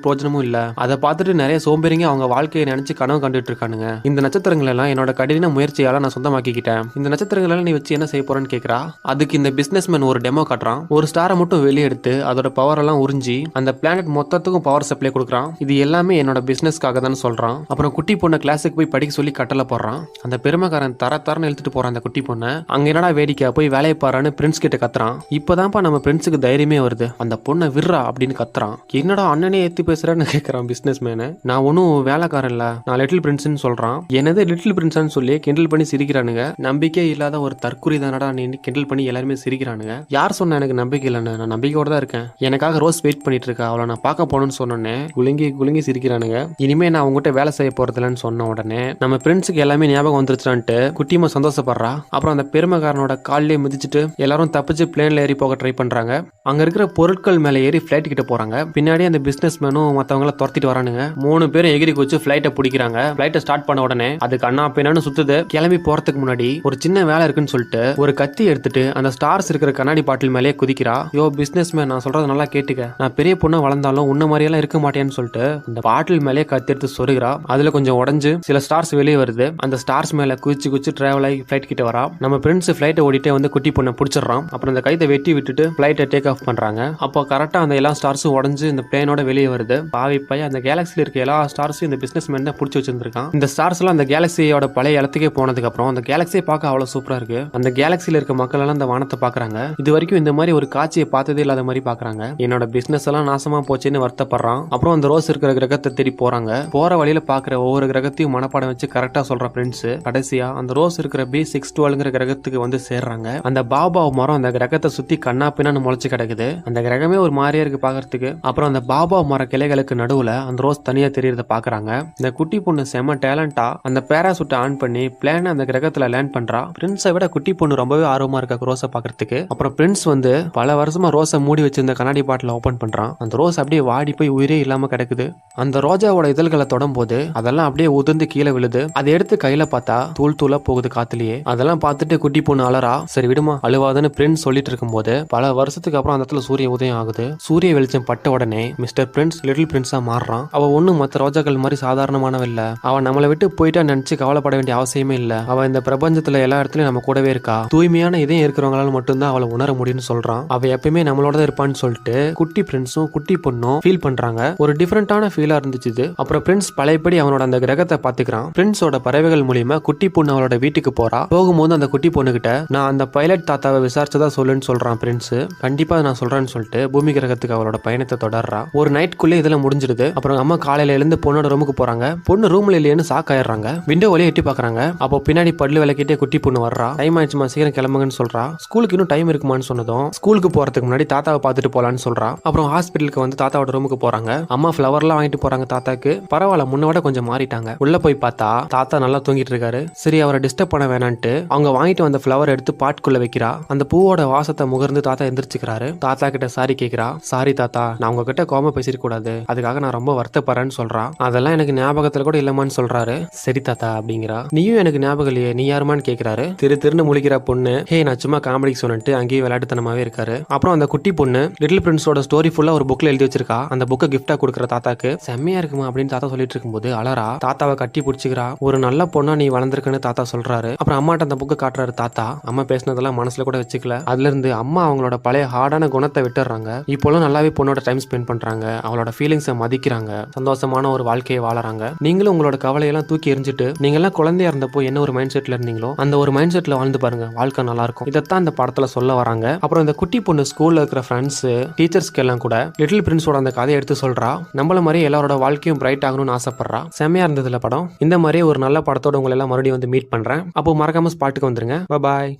பிரோஜனமும் இல்ல. அதை பார்த்துட்டு நிறைய சோம்பேறிங்க அவங்க வாழ்க்கையை நினைச்சு கனவு கண்டுட்டு இருக்கானுங்க. இந்த நட்சத்திரங்கள் எல்லாம் என்னோட கடின முயற்சியால நான் சொந்தமாக்கிக்கிட்டேன். இந்த நட்சத்திரங்கள் எல்லாம் நீ வச்சு என்ன செய்ய போறேன்னு கேக்குறா. அதுக்கு இந்த பிசினஸ் மேன் ஒரு டெமோ காட்டுறான். ஒரு ஸ்டாரை மட்டும் வெளியே எடுத்து அதோட பவர் எல்லாம் உறிஞ்சி அந்த பிளானட் மொத்தத்துக்கும் பவர் சப்ளை கொடுக்குறான். இது எல்லாமே என்னோட பிசினஸ்க்காக தான் சொல்றான். அப்புறம் குட்டி பொண்ணை கிளாஸுக்கு போய் படிக்க சொல்லி கட்டளை போடுறான். அந்த பெருமைக்காரன் தரன்னு இழுத்துட்டு போறான் அந்த குட்டி பொண்ணை. அங்க என்னடா வேடிக்கை போய் வேலையை பாறான்னு பிரின்ஸ் கிட்ட கத்துறான். இப்பதான்ப்பா நம்ம பிரின்ஸுக்கு தைரியமே வருது. அந்த பொண்ணை விர்றா அப்படின்னு கத்துறான். என்னடா அண்ணனே ஏத்தி பேசுறேன்னு கேட்கறான் பிசினஸ் மேனு. நான் ஒன்னும் வேலைக்காரன் இல்ல, நான் லிட்டில் பிரின்ஸ்னு சொல்றான். என்னது லிட்டில் பிரின்ஸ்னு சொல்லி கிண்டல் பண்ணி சிரிக்கிறானுங்க. நம்பிக்கை இல்லாத ஒரு தற்குறி தானடா நீ கிண்டல் பண்ணி எல்லாருமே சிரிக்கிறானுங்க. யார் சொன்ன எனக்கு நம்பிக்கை இல்லைன்னு? நான் நம்பிக்கையோட தான் இருக்கேன். எனக்காக ரோஸ் வெயிட் பண்ணிட்டு இருக்கா, அவளை நான் பார்க்க போகணும்னு சொன்னோன்னே குலுங்கி சிரிக்கிறானுங்க. இனிமே நான் அவங்ககிட்ட வேலை செய்ய போறதில்லன்னு சொன்ன உடனே நம்ம பிரின்ஸுக்கு எல்லாமே ஞாபகம் வந்துருச்சான்ட்டு குட்டிமா சந்தோஷப்படுறா. அப்புறம் அந்த பெருமைக்காரனோட காலிலே மிதிச்சுட்டு எல்லாரும் தப்பிச்சு பிளேன்ல ஏறி போக ட்ரை பண்றாங்க. அங்க இருக்கிற பொருட்கள் மேல ஏறி பிளைட் கிட்ட போறாங்க. பின்னாடி அந்த பிசினஸ் மேனும் மத்தவங்கள துரத்திட்டு வரானுங்க. 3 பேரும் எகிரி குச்சி பிளைட்டை பிடிக்கிறாங்க. பிளைட்டை ஸ்டார்ட் பண்ண உடனே அது கண்ணா பின்னான்னு சுத்துது. கிளம்பி போறதுக்கு முன்னாடி ஒரு சின்ன வேலை இருக்குன்னு சொல்லிட்டு ஒரு கத்தி எடுத்துட்டு அந்த ஸ்டார்ஸ் இருக்கிற கண்ணாடி பாட்டில் மேலேயே குதிக்கிறா. யோ பிசினஸ் மேன், நான் சொல்றது நல்லா கேட்டுக்க. நான் பெரிய பொண்ணா வளர்ந்தாலும் உன்ன மாதிரி எல்லாம் இருக்க மாட்டேன்னு சொல்லிட்டு அந்த பாட்டில் மேலே கத்தி எடுத்து சொருகிறா. அதுல கொஞ்சம் உடஞ்சு சில ஸ்டார்ஸ் வெளியே வருது. அந்த ஸ்டார்ஸ் மேல குச்சி டிராவல் ஆகி பிளைட் கிட்ட வரா. நம்ம பிரின்ஸ் பிளைட்டை ஓடிட்டே வந்து குட்டி பொண்ணை பிடிச்சிடறான். அப்புறம் அந்த கைத்தை வெட்டி விட்டுட்டு பிளைட்டை டேக் ஆஃப் பண்றாங்க. அப்போ கரெக்டா அந்த எல்லா ஸ்டார்ஸும் உடஞ்சு இந்த பிளேனோட வெளியே வருது. பாவி பைய அந்த கேலக்சில இருக்க எல்லா ஸ்டார்ஸும் இந்த பிசினஸ் மேன் தான் பிடிச்சி வச்சிருக்கான். இந்த ஸ்டார்ஸ் எல்லாம் அந்த கேலக்சியோட பழைய இடத்துக்கே போனதுக்கு அப்புறம் அந்த கேலக்சியை பார்க்க அவ்வளவு சூப்பரா இருக்கு. அந்த கேலக்சில இருக்க மக்கள் எல்லாம் அந்த வானத்தை பாக்குறாங்க. இது வரைக்கும் இந்த மாதிரி ஒரு காட்சியை பார்த்ததே இல்லாத மாதிரி பாக்குறாங்க. என்னோட பிசினஸ் எல்லாம் நாசமா போச்சுன்னு வருத்தப்படுறான். அப்புறம் அந்த ரோஸ் இருக்கிற கிரகத்தை தேடி போறாங்க. போற வழியில பாக்குற ஒவ்வொரு கிரகத்தையும் மனப்பாடம் வச்சு கரெக்டா சொல்ற பிரின்ஸ் கடைசியா அந்த ரோஸ் இருக்கிற B612 கிரகத்துக்கு வந்து சேர்றாங்க. அந்த பாபாவ் மரம் அந்த கிரகத்தை சுத்தி கண்ணா பின்னான்னு முளைச்சு கிடக்குது. அந்த கிரகமே ஒரு மாதிரியா இருக்கு பாக்குறதுக்கு. அப்புறம் அந்த பாபாவ் மர கிளைகளுக்கு நடுவுல அந்த ரோஸ் தனியா தெரியறத பாக்குறாங்க. இந்த குட்டி பொண்ணு செம டேலண்டா அந்த பேராசூட்டை ஆன் பண்ணி பிளான் அந்த கிரகத்துல லேண்ட் பண்றா. பிரின்ஸை விட குட்டி பொண்ணு ரொம்பவே ஆர்வமா இருக்கா ரோஸை பாக்குறதுக்கு. அப்புறம் பிரின்ஸ் வந்து பல வருஷமா ரோஸை மூடி வச்சிருந்த கண்ணாடி பாட்டில ஓபன் பண்றான். அந்த ரோஸ் அப்படியே வாடி போய் உயிரே இல்லாம கிடக்குது. அந்த ரோஜாவோட இதழ்களை தொடும் போது அதெல்லாம் அப்படியே உதிர்ந்து கீழே விழுது. அதை எடுத்து கையில பார்த்தா தூளா போகுது காத்துலயே. அதெல்லாம் பார்த்துட்டு குட்டி பொண்ணு அலறா. சரி விடுமா அழுவாதுன்னு பிரின்ஸ் சொல்லிட்டு இருக்கும் போது பல வருஷத்துக்கு அப்புறம் அந்த இடத்துல சூரிய உதயம் ஆகுது. சூரிய வெளிச்சம் பட்ட உடனே மிஸ்டர் பிரின்ஸ் லிட்டில் பிரின்ஸா மாறுறான். அவ ஒண்ணும் மற்ற ரோஜாக்கள் மாதிரி சாதாரணமானவ இல்ல. அவன் நம்மளை விட்டு போயிட்டா நினைச்சு கவலைப்பட வேண்டிய அவசியமே இல்ல. அவ இந்த பிரபஞ்சத்துல எல்லா இடத்துலயும் நம்ம கூடவே இருக்கா. தூய்மையான இதயம் இருக்கிறவங்களால மட்டும்தான் அவளை உணர முடியும்னு சொல்றான். அவ எப்பயுமே நம்மளோட தான் இருப்பான்னு சொல்லிட்டு குட்டி பிரின்ஸும் குட்டி பொண்ணும் ஃபீல் பண்றாங்க. ஒரு டிஃபரெண்டான ஃபீலா இருந்துச்சு இது. அப்புறம் பிரின்ஸ் பழையபடி அவனோட அந்த கிரகத்தை பாத்துக்கிறான். பிரின்ஸோட பறவைகள் மூலியமா குட்டி பொண்ணு அவளோட வீட்டுக்கு போறா. போகும்போது அந்த குட்டி பொண்ணு கிட்ட நான் அந்த பைலட் தாத்தாவை விசாரிச்சதா சொல்லுன்னு சொல்றான் பிரின்ஸ். கண்டிப்பா நான் சொல்றேன்னு சொல்லிட்டு பூமி கிரகத்துக்கு அவளோட பயணத்தை தொடர்றா. ஒரு நைட்குள்ளே இதெல்லாம் முடிஞ்சிடுது. அப்புறம் அம்மா காலையில எழுந்து பொண்ணோட ரூமுக்கு போறாங்க. பொண்ணு ரூம்ல இல்லையேன்னு ஷாக் ஆயிடுறாங்க. விண்டோ வழியா எட்டி பாக்குறாங்க. அப்போ பின்னாடி பல்லு விளக்கிட்டே குட்டி பொண்ணு வர்றா. டைம் ஆயிடுச்சுமா சீக்கிரம் கிளம்புங்கன்னு சொல்றா. ஸ்கூலுக்கு இன்னும் டைம் இருக்குமான்னு சொன்னதும் ஸ்கூலுக்கு போறதுக்கு முன்னாடி தாத்தாவை பார்த்துட்டு போலான்னு சொல்றா. அப்புறம் ஹாஸ்பிட்டலுக்கு வந்து தாத்தாவோட ரூமுக்கு போறாங்க. அம்மா ஃபிளவர்லாம் வாங்கிட்டு போறாங்க தாத்தாக்கு. பரவாயில்ல முன்னோட கொஞ்சம் மாறிட்டாங்க. உள்ள போய் பார்த்தா தாத்தா நல்லா தூங்கிட்டு இருக்காரு. சரி அவரை டிஸ்டர்ப் பண்ண வேணான்ட்டு அவங்க வாங்கிட்டு வந்த ஃபிளவர் எடுத்து பாட்டுக்குள்ள வைக்கிறா. அந்த பூவோட வாசத்தை முகர்ந்து தாத்தா எந்திரிச்சுக்கிறாரு. தாத்தா கிட்ட சாரி கேட்கிறா. சாரி தாத்தா, நான் உங்ககிட்ட கோம பேசிருக்க கூடாது, அதுக்காக நான் ரொம்ப வருத்தப்படுறேன்னு சொல்றா. அதெல்லாம் எனக்கு ஞாபகத்துல கூட இல்லமான்னு சொல்றாரு. சரி தாத்தா அப்படிங்கிறா. நீயும் எனக்கு ஞாபகம் இல்லையே, நீ யாருமான்னு கேட்கிறாரு. திருன்னு முழிக்கிற பொண்ணு ஹே நான் சும்மா காமெடிக்கு சொன்னிட்டு அங்கேயே விளையாட்டுத்தனமாவே இருக்காரு. அப்புறம் அந்த குட்டி பொண்ணு லிட்டில் பிரின்ஸோட ஸ்டோரி ஃபுல்லா ஒரு புக்ல எழுதி வச்சிருக்கா. அந்த புக்கை கிஃப்டா கொடுக்குற தாத்தாக்கு. செம்மையா இருக்குமா அப்படின்னு தாத்தா சொல்லிட்டு இருக்கும்போது அலரா. தாத்தாவை கட்டி பிடிச்சிக்கிறா. ஒரு நல்ல பொண்ணா நீ வளர்ந்துருக்குன்னு தாத்தா சொல்றாரு. அப்புறம் அம்மாட்ட அந்த புக்கை காட்டுறாரு தாத்தா. அம்மா பேசினதெல்லாம் மனசுல கூட வச்சுக்கல. அதுல இருந்து அம்மா அவங்களோட பழைய ஹார்டான குணத்தை விட்டுறாங்க. இப்போலாம் நல்லாவே பொண்ணோட டைம் ஸ்பெண்ட் பண்றாங்க. அவளோட ஃபீலிங்ஸை மதிக்கிறாங்க. சந்தோஷமான ஒரு வாழ்க்கையை வாழறாங்க. நீங்களும் உங்களோட கவலையெல்லாம் தூக்கி எரிஞ்சிட்டு நீங்க எல்லாம் குழந்தையா இருந்தப்போ என்ன ஒரு மைண்ட் செட்ல இருந்தீங்களோ அந்த ஒரு மைண்ட் செட்ல வாழ்ந்து பாருங்க, வாழ்க்கை நல்லா இருக்கும். இதைத்தான் இந்த படத்துல சொல்ல வராங்க. அப்புறம் இந்த குட்டி பொண்ணு ஸ்கூல்ல இருக்கிற ஃப்ரெண்ட்ஸ் டீச்சர்ஸ்க்கு எல்லாம் கூட லிட்டில் பிரின்ஸோட அந்த கதையை எடுத்து சொல்றா. நம்மள மாதிரி எல்லாரோட வாழ்க்கையும் பிரைட் ஆகணும்னு ஆசைப்படுறா. செம்மையா இருந்ததுல படம். இந்த மாதிரி ஒரு நல்ல படத்தோட உங்களை எல்லாம் மறுபடியும் வந்து மீட் பண்றேன். அப்போ மறக்காம ஸ்பாட்டுக்கு வந்துருங்க. பாய்.